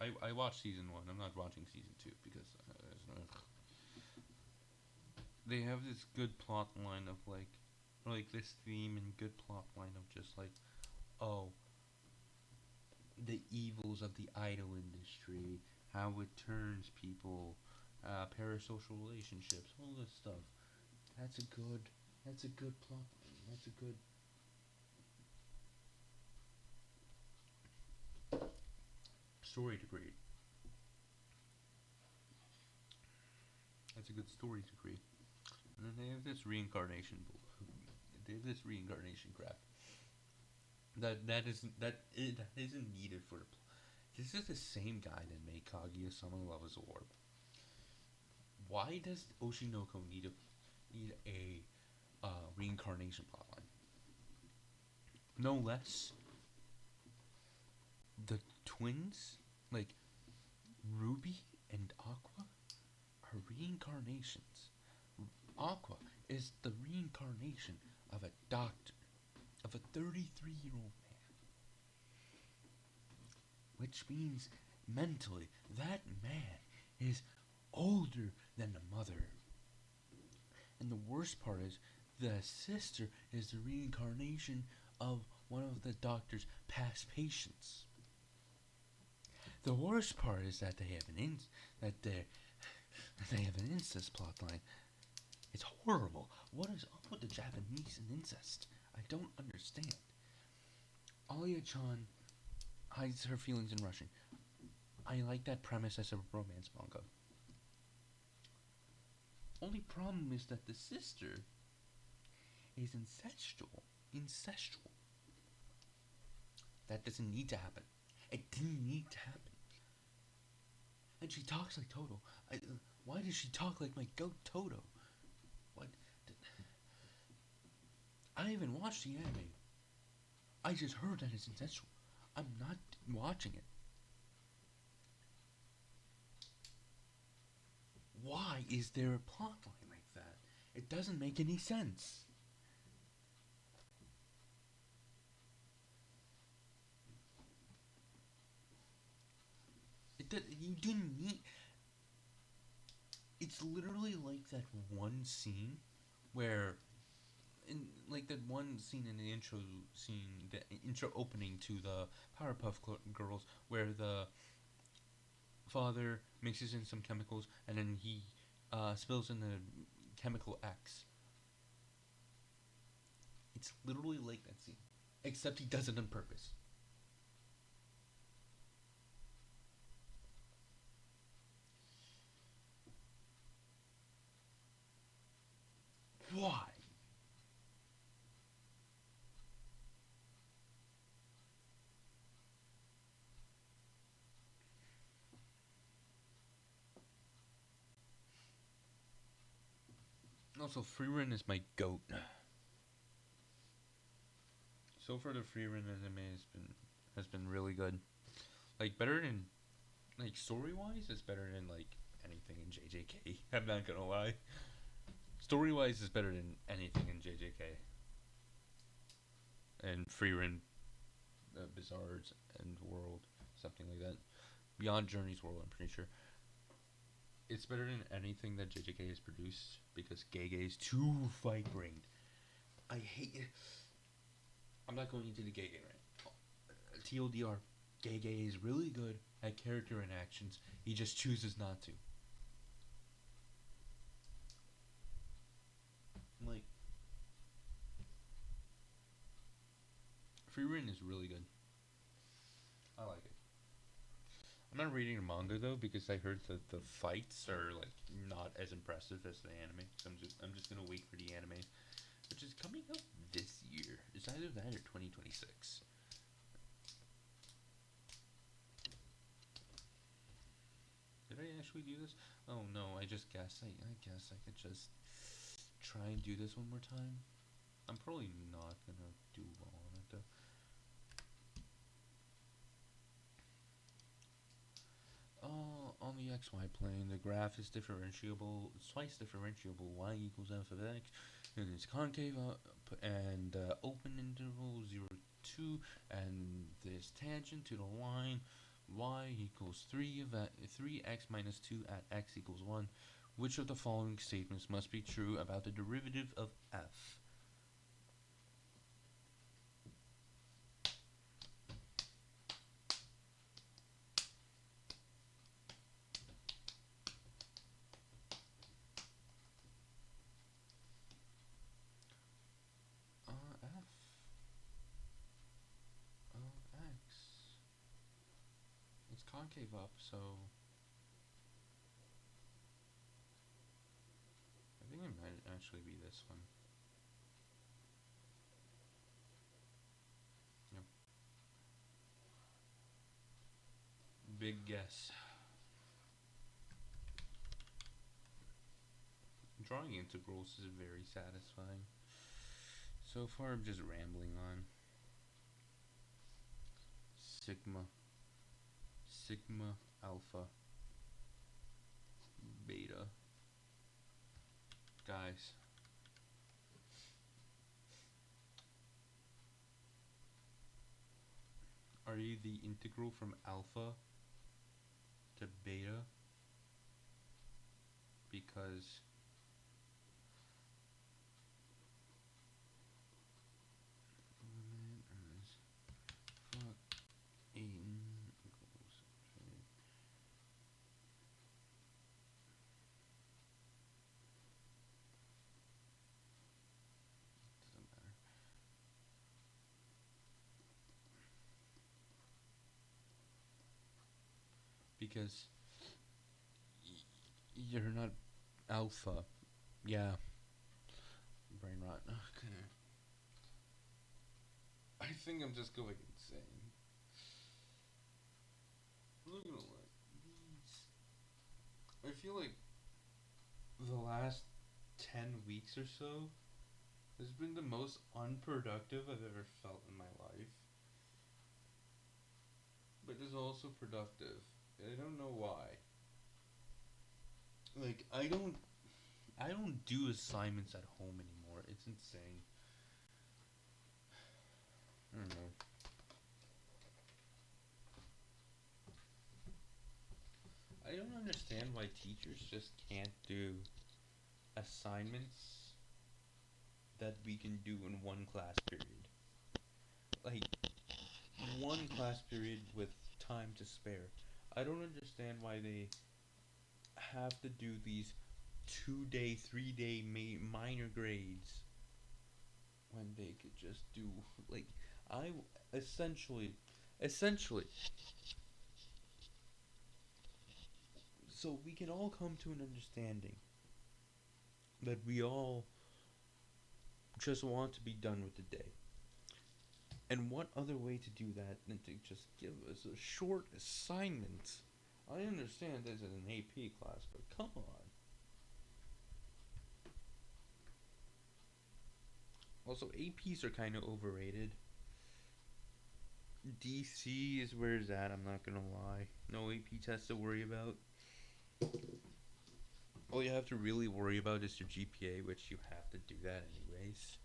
I watched season 1, I'm not watching season 2, because they have this good plot line of, like this theme and good plot line of just, like, oh, the evils of the idol industry, how it turns people, parasocial relationships, all this stuff. That's a good plot line. That's a good story to create. That's a good story to create. And then they have this reincarnation They have this reincarnation crap. That isn't needed for the plot. This is the same guy that made Kaguya-sama Love is a Orb. Why does Oshinoko need a reincarnation plotline? No less. The twins, like Ruby and Aqua, are reincarnations. Aqua is the reincarnation of a doctor, of a 33-year-old man. Which means, mentally, that man is older than the mother. And the worst part is, the sister is the reincarnation of one of the doctor's past patients. The worst part is that they have an incest plotline. It's horrible. What is up with the Japanese and incest? I don't understand. Alia-chan hides her feelings in Russian. I like that premise as a romance manga. Only problem is that the sister is incestual. Incestual. That doesn't need to happen. It didn't need to happen. And she talks like Toto. Why does she talk like my goat Toto? What? I haven't watched the anime. I just heard that it's incestual. I'm not watching it. Why is there a plotline like that? It doesn't make any sense. You didn't need. It's literally like that one scene where, like that one scene in the intro scene, the intro opening to the Powerpuff Girls, where the father mixes in some chemicals and then he spills in the chemical X. It's literally like that scene, except he does it on purpose. Why? Also, Freerun is my goat. So far, the Freerun anime has been really good. Like better than, like story wise, it's better than like anything in JJK. I'm not gonna lie. Story wise, is better than anything in JJK and Freerun, Bizarre's and World, something like that. Beyond Journey's World, I'm pretty sure. It's better than anything that JJK has produced because Gege is too fight brained. I hate it. I'm not going into the Gege right. TLDR, Gege is really good at character interactions. He just chooses not to. Like, Freerun is really good. I like it. I'm not reading the manga though because I heard that the fights are like not as impressive as the anime. So I'm just gonna wait for the anime, which is coming out this year. It's either that or 2026. Did I actually do this? Oh no, I just guessed. I guess I could just try and do this one more time. I'm probably not gonna do well on it though. On the XY plane, the graph is differentiable, twice differentiable. Y equals f of x, and it's concave up and open interval 0 2, and this tangent to the line y equals 3x minus 2 at x equals 1. Which of the following statements must be true about the derivative of f? F of x. It's concave up, so I think it might actually be this one. Yep. Big guess. Drawing integrals is very satisfying. So far, I'm just rambling on. Sigma, alpha, beta. Guys, are you the integral from alpha to beta? Because because you're not alpha. Yeah, brain rot. Okay. I think I'm just going insane. Look at all that. I feel like the last 10 weeks or so has been the most unproductive I've ever felt in my life. But it's also productive. I don't know why. Like I don't do assignments at home anymore. It's insane. I don't know. I don't understand why teachers just can't do assignments that we can do in one class period. Like one class period with time to spare. I don't understand why they have to do these 2 day, 3 day minor grades when they could just do like I essentially so we can all come to an understanding that we all just want to be done with the day. And what other way to do that than to just give us a short assignment? I understand this is an AP class, but come on. Also, APs are kind of overrated. DC is where it's at, I'm not gonna lie. No AP test to worry about. All you have to really worry about is your GPA, which you have to do that anyways.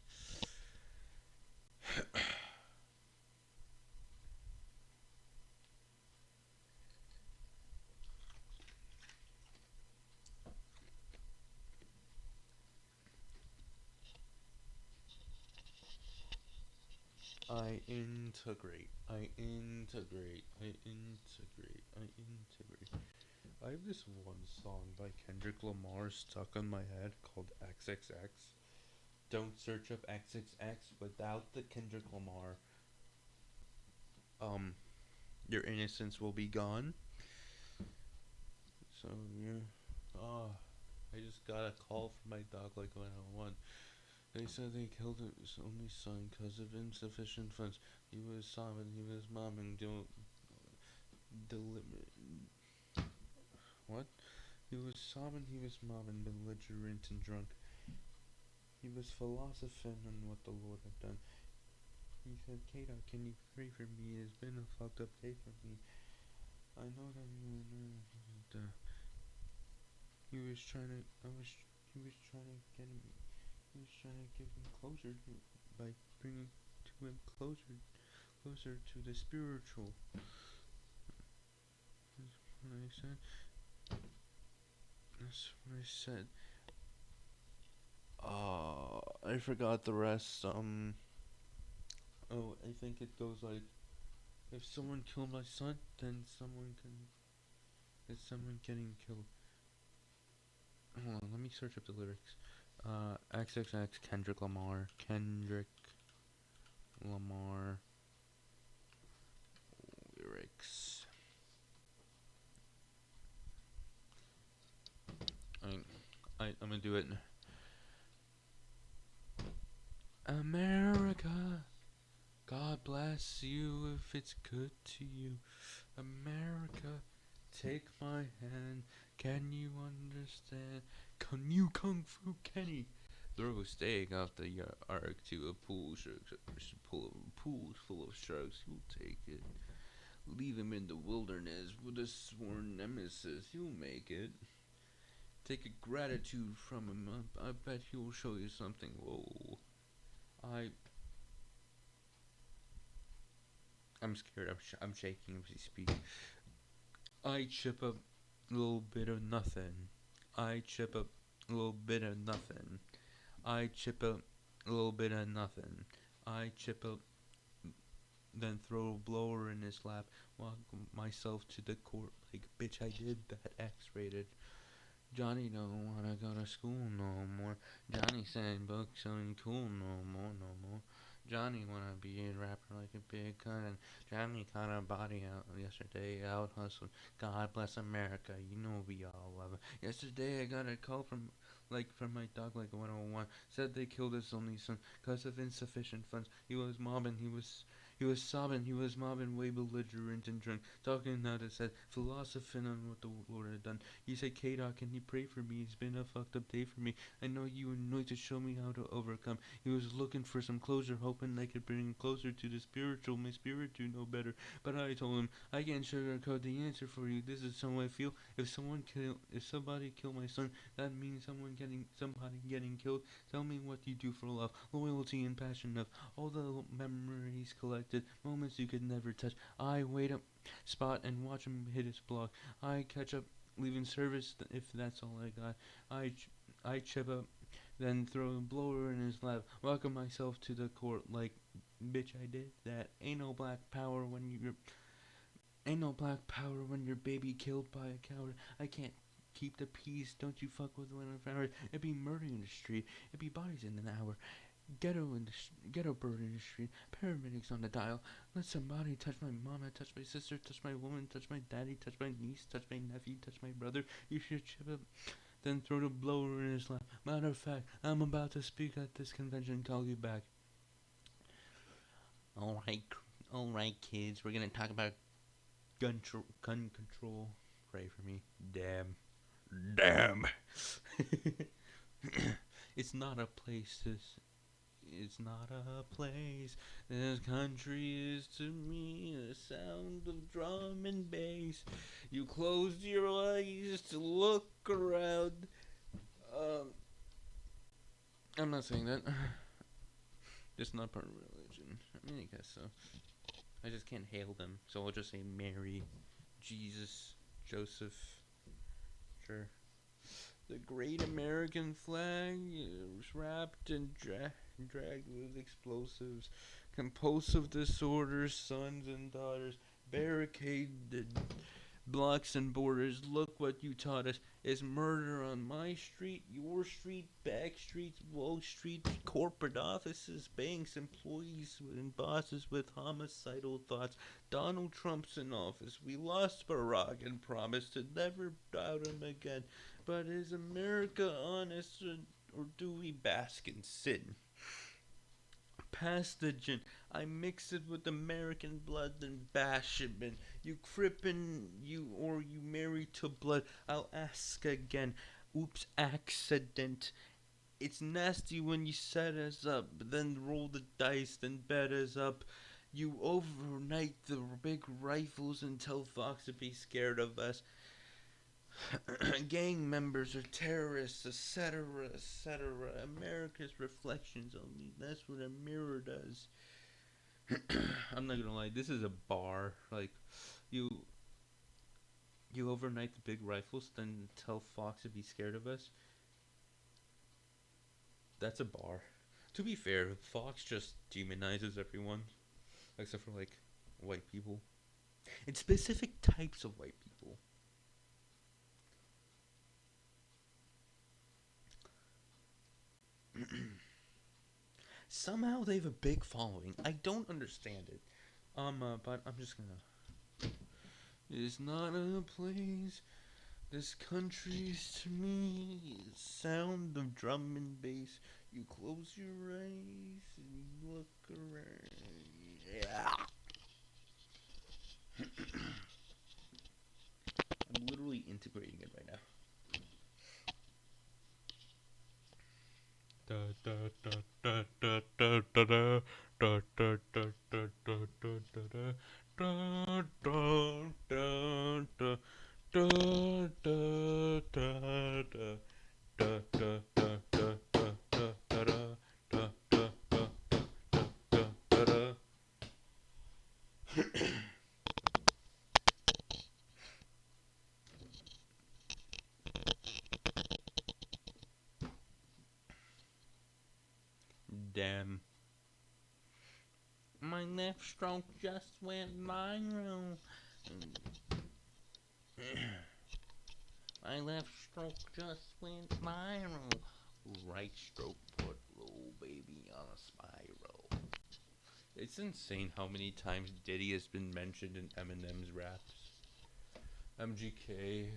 I integrate. I integrate. I integrate. I integrate. I have this one song by Kendrick Lamar stuck on my head called XXX. Don't search up XXX without the Kendrick Lamar. Um, your innocence will be gone. So yeah. Oh, I just got a call from my dog like 101. They said they killed his only son because of insufficient funds. He was sobbing, he was momming, deliberate. What? He was sobbing, he was mobbing, belligerent and drunk. He was philosophizing on what the Lord had done. He said, Kata, can you pray for me? It's been a fucked up day for me. I know that you he was trying to, he was trying to get him, he was trying to give him closure by bringing to him closer to the spiritual. That's what I said. That's what I said. I forgot the rest. Oh, I think it goes like, if someone killed my son, then it's someone getting killed. Hold on, let me search up the lyrics. XXX Kendrick Lamar lyrics. I'm gonna do it. America, God bless you if it's good to you. America, take my hand. Can you understand? Can you Kung Fu Kenny? Throw a steak off the ark to a pool full of sharks. You'll take it. Leave him in the wilderness with a sworn nemesis. He'll make it. Take a gratitude from him. I bet he'll show you something. Whoa. I'm scared. I'm shaking as we speak. I chip a little bit of nothing. I chip a little bit of nothing. I chip a little bit of nothing. I chip a then throw a blower in his lap. Walk myself to the court like bitch. I did that X-rated. Johnny don't wanna go to school no more. Johnny said books ain't cool no more. Johnny wanna be a rapper like a big gun, and Johnny caught a body out yesterday, out hustling. God bless America, you know we all love it. Yesterday I got a call from my dog like 101, said they killed his only son cause of insufficient funds. He was sobbing, he was mobbing, way belligerent and drunk, talking out his head, philosophing on what the Lord had done. He said, K-Dog, can you pray for me? It's been a fucked up day for me. I know you were anointed to show me how to overcome. He was looking for some closure, hoping I could bring him closer to the spiritual, my spirit to know better. But I told him, I can't sugarcoat the answer for you. This is how I feel. If somebody kill my son, that means somebody getting killed. Tell me what you do for love, loyalty, and passion of all the memories collected, moments you could never touch. I wait up spot and watch him hit his block. I catch up, leaving service if that's all I got. I chip up, then throw a blower in his lap. Welcome myself to the court like, bitch, I did that. Ain't no black power when your baby killed by a coward. I can't keep the peace. Don't you fuck with one of ours. It be murder in the street. It be bodies in an hour. Ghetto bird in the street. Paramedics on the dial. Let somebody touch my mama, touch my sister, touch my woman, touch my daddy, touch my niece, touch my nephew, touch my brother. You should chip up, then throw the blower in his lap. Matter of fact, I'm about to speak at this convention. Call you back. All right, kids. We're gonna talk about gun control. Pray for me. Damn. It's not a place. It's not a place. This country is to me the sound of drum and bass. You close your eyes to look around. I'm not saying that. It's not part of religion. I mean, I guess so. I just can't hail them, so I'll just say Mary, Jesus, Joseph. Sure. The great American flag is wrapped and dragged with explosives, compulsive disorders, sons and daughters, barricaded blocks and borders. Look what you taught us. Is murder on my street, your street, back streets, Wall Street, corporate offices, banks, employees, and bosses with homicidal thoughts. Donald Trump's in office. We lost Barack and promised to never doubt him again. But is America honest, or do we bask in sin? Pass the gin. I mix it with American blood and bash it in. You crippin' you married to blood. I'll ask again. Oops, accident. It's nasty when you set us up, then roll the dice, then bet us up. You overnight the big rifles and tell Fox to be scared of us. Gang members are terrorists, etc., etc. America's reflections on me. That's what a mirror does. I'm not gonna lie, this is a bar. Like, you overnight the big rifles, then tell Fox to be scared of us. That's a bar. To be fair, Fox just demonizes everyone, except for like white people, and specific types of white people. Somehow they have a big following. I don't understand it. But I'm just gonna. It's not a place. This country's to me the sound of drum and bass. You close your eyes and you look around. Yeah. I'm literally integrating it right now. Damn. My left stroke just went viral. My left stroke just went viral. Right stroke put little baby on a spiral. It's insane how many times Diddy has been mentioned in Eminem's raps. MGK,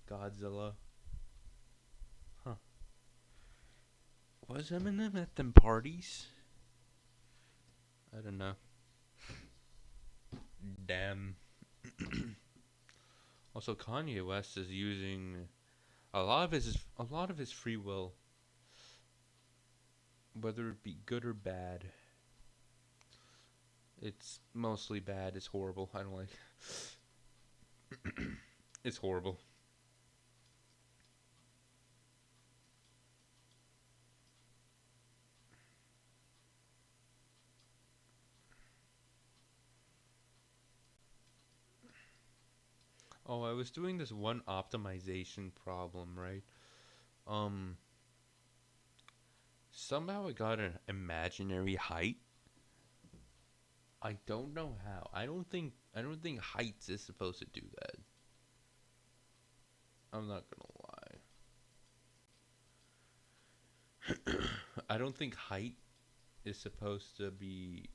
Godzilla. Huh. Was Eminem at them parties? I don't know. Damn. Also, Kanye West is using a lot of his free will, whether it be good or bad. It's mostly bad. It's horrible. I don't like. It's horrible. Oh, I was doing this one optimization problem, right? Um, Somehow I got an imaginary height. I don't know how. I don't think heights is supposed to do that. I'm not gonna lie. I don't think height is supposed to be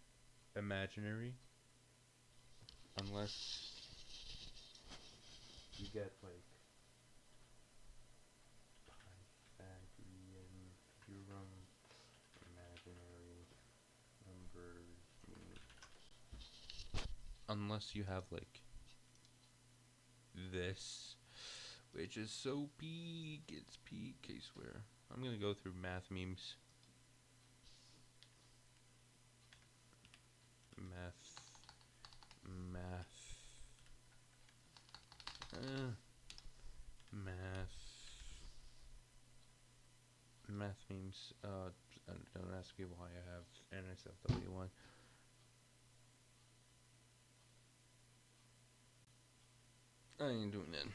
imaginary unless you get like Pythagorean theorem imaginary numbers. Unless you have like this, which is so peak. It's peak. I swear. I'm gonna go through math memes. Math. Math. Math. Math memes. Don't ask me why I have NSFW1. I ain't doing that.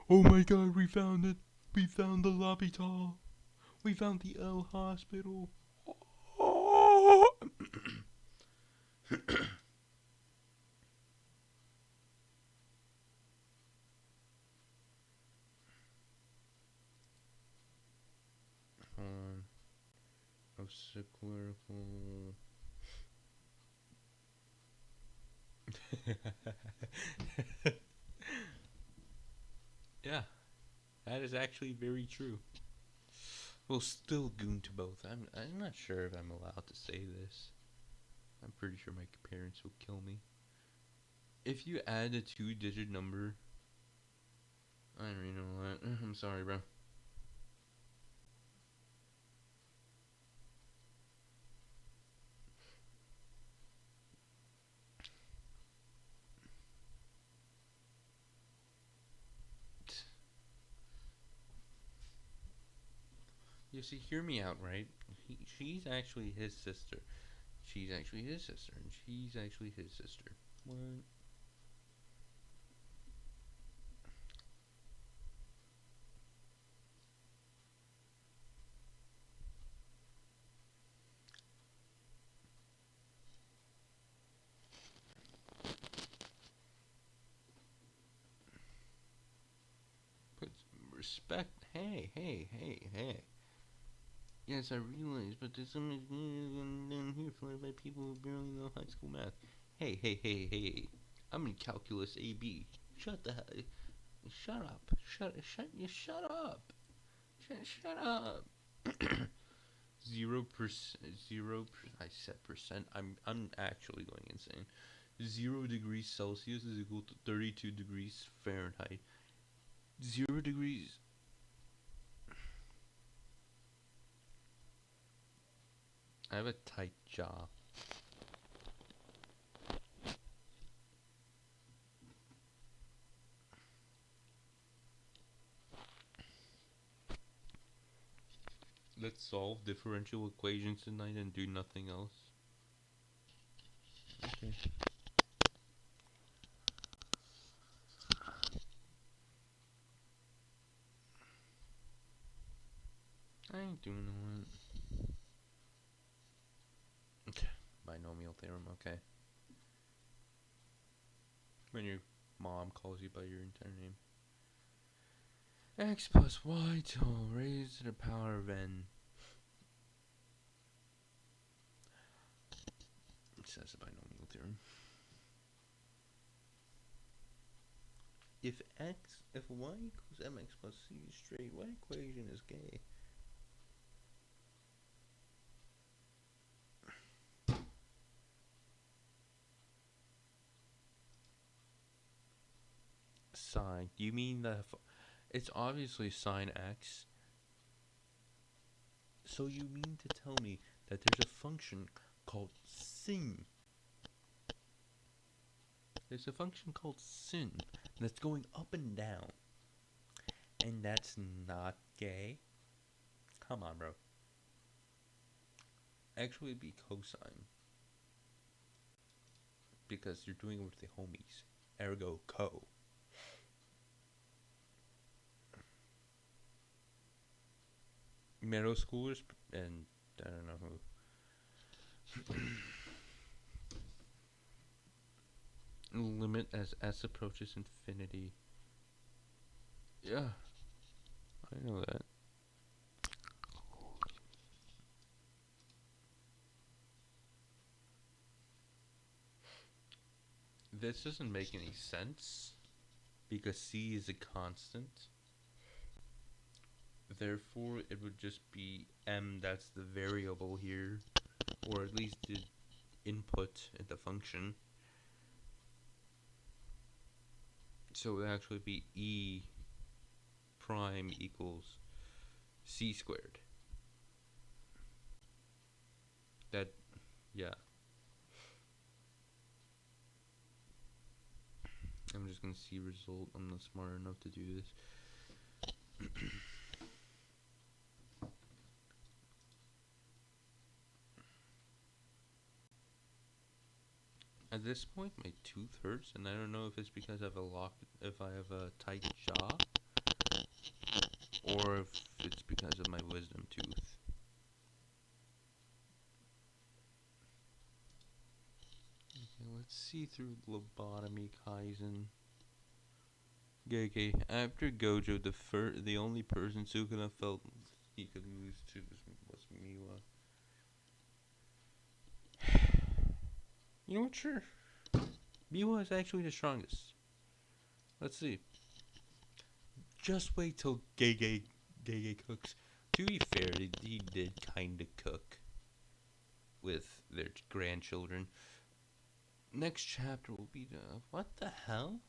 Oh my god, we found it. We found the L'Hopital. We found the L hospital. Oh. Obstacle. Yeah, that is actually very true. We'll still goon to both. I'm not sure if I'm allowed to say this. I'm pretty sure my parents will kill me. If you add a 2-digit number, I don't even know what. I'm sorry, bro. You see, hear me out, right? She's actually his sister. She's actually his sister, and she's actually his sister. What? Put some respect. Hey. Yes, I realize, but there's so much down here flooded by people who barely know high school math. Hey. I'm in calculus AB. Shut the hell. Shut up. Shut up. Shut up. 0%. I said percent. I'm actually going insane. 0 degrees Celsius is equal to 32 degrees Fahrenheit. 0 degrees. I have a tight jaw. Let's solve differential equations tonight and do nothing else. Okay. I ain't doing no. Okay. Binomial theorem, okay. When your mom calls you by your entire name. X plus y raised to the power of n. says the binomial theorem. If y equals mx plus c straight, what equation is gay? Sine. Do you mean it's obviously sine x. So you mean to tell me that there's a function called sin? There's a function called sin that's going up and down. And that's not gay? Come on, bro. Actually, it'd be cosine. Because you're doing it with the homies. Ergo, co. Middle schoolers and I don't know who. Limit as s approaches infinity. Yeah, I know that. This doesn't make any sense because c is a constant. Therefore, it would just be m that's the variable here, or at least the input in the function. So it would actually be e prime equals c squared. That, yeah. I'm just gonna see result. I'm not smart enough to do this. At this point, my tooth hurts, and I don't know if it's because I have a tight jaw, or if it's because of my wisdom tooth. Okay, let's see through lobotomy Kaizen. Okay, after Gojo, the only person Sukuna felt he could lose to was Miwa. You know what? Sure. Miwa is actually the strongest. Let's see. Just wait till Gege cooks. To be fair, he did kind of cook with their grandchildren. Next chapter will be the... What the hell?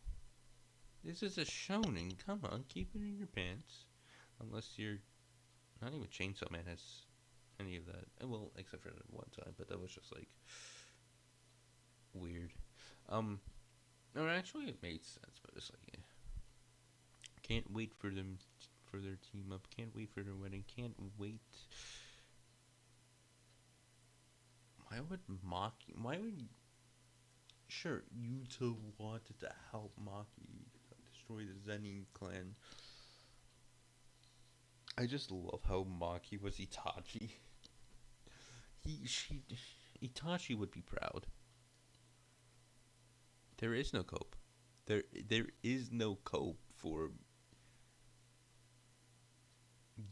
This is a shonen. Come on, keep it in your pants. Unless you're... Not even Chainsaw Man has any of that. Well, except for one time, but that was just like... weird. No, actually it made sense, but it's like... Yeah. Can't wait for them... for their team up. Can't wait for their wedding. Can't wait... Why would Maki... Why would... Sure, Yuta wanted to help Maki destroy the Zenin clan. I just love how Maki was Itachi. Itachi would be proud. There is no cope. There is no cope for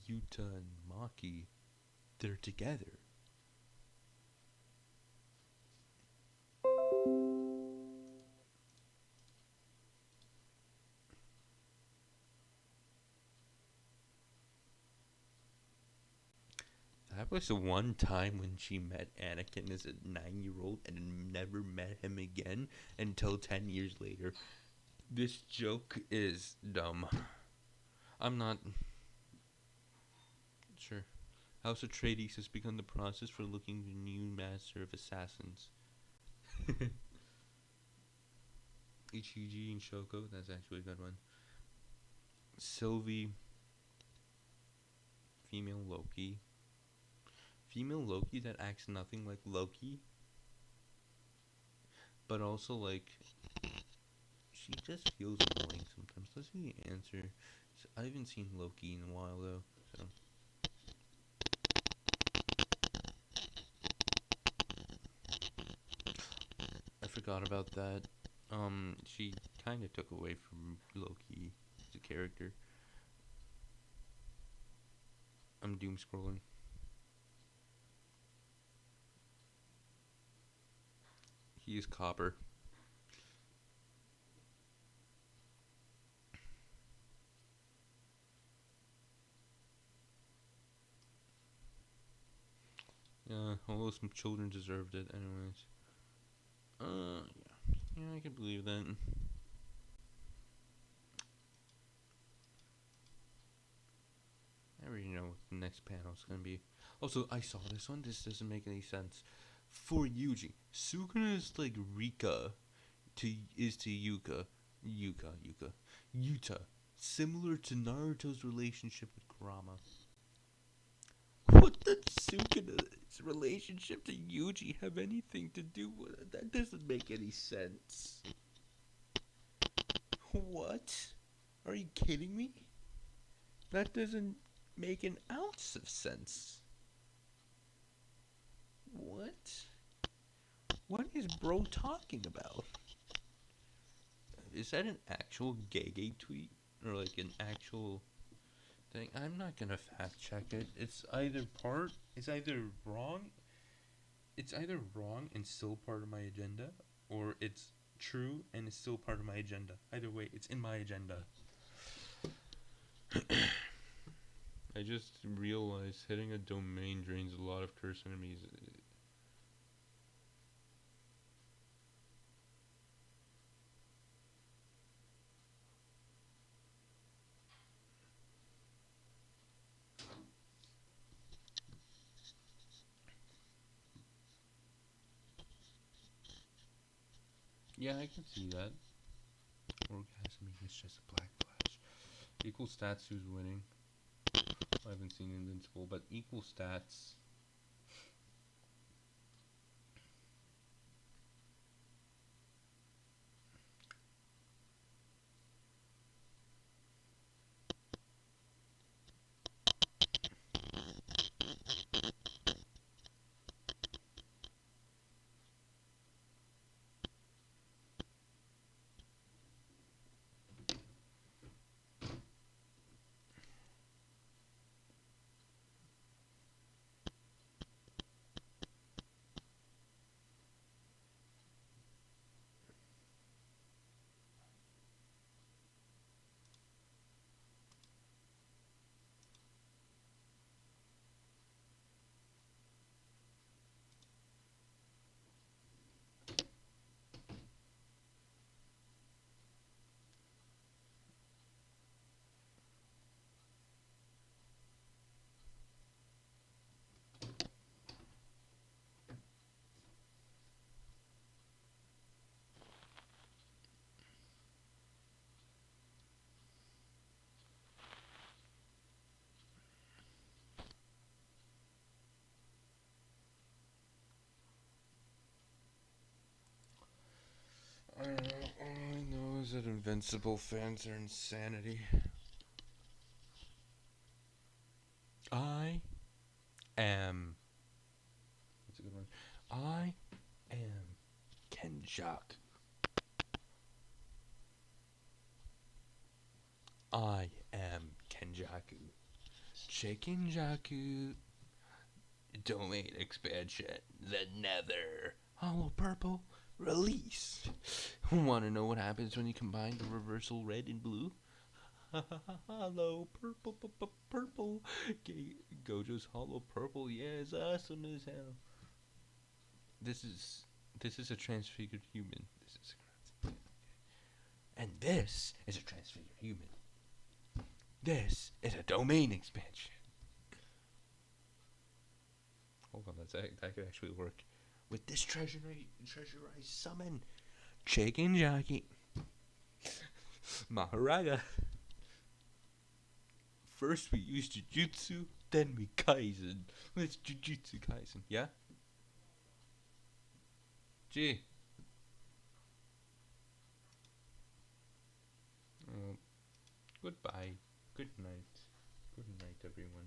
Yuta and Maki. They're together. That was the one time when she met Anakin as a 9-year-old and never met him again until 10 years later. This joke is dumb. I'm not sure. House Atreides has begun the process for looking for a new master of assassins. Ichiji and Shoko, that's actually a good one. Sylvie, female Loki. Female Loki that acts nothing like Loki, but also like she just feels annoying sometimes. Let's see the answer. So I haven't seen Loki in a while though, so. I forgot about that. She kind of took away from Loki as a character. I'm doom scrolling. He is copper. Yeah, although some children deserved it anyways. Yeah. Yeah, I can believe that. I already know what the next panel is gonna be. Also, I saw this one. This doesn't make any sense. For Yuji, Sukuna is like Rika to Yuka. Yuta. Similar to Naruto's relationship with Kurama. What does Sukuna's relationship to Yuji have anything to do with it? That doesn't make any sense. What? Are you kidding me? That doesn't make an ounce of sense. What? What is bro talking about? Is that an actual gay tweet? Or like an actual thing? I'm not gonna fact check it. It's either wrong. It's either wrong and still part of my agenda, or it's true and it's still part of my agenda. Either way, it's in my agenda. I just realized hitting a domain drains a lot of curse enemies. Yeah, I can see that. Orgasming is just a black flash. Equal stats, who's winning? I haven't seen Invincible, but equal stats. All I know is that Invincible fans are insanity. I am. That's a good one. I am Kenjaku. I am Kenjaku. Chikinjaku. Domain expansion. The Nether. Hollow Purple. Release. Want to know what happens when you combine the reversal red and blue? Hollow purple. Gojo's hollow purple. Yeah, it's awesome as hell. This is a transfigured human. And this is a transfigured human. This is a domain expansion. Hold on, that could actually work. With this treasure I summon Chicken Jockey, Maharaga. First we use Jujutsu, then we Kaizen. Let's Jujutsu Kaizen, yeah? Gee. Goodbye. Good night. Good night, everyone.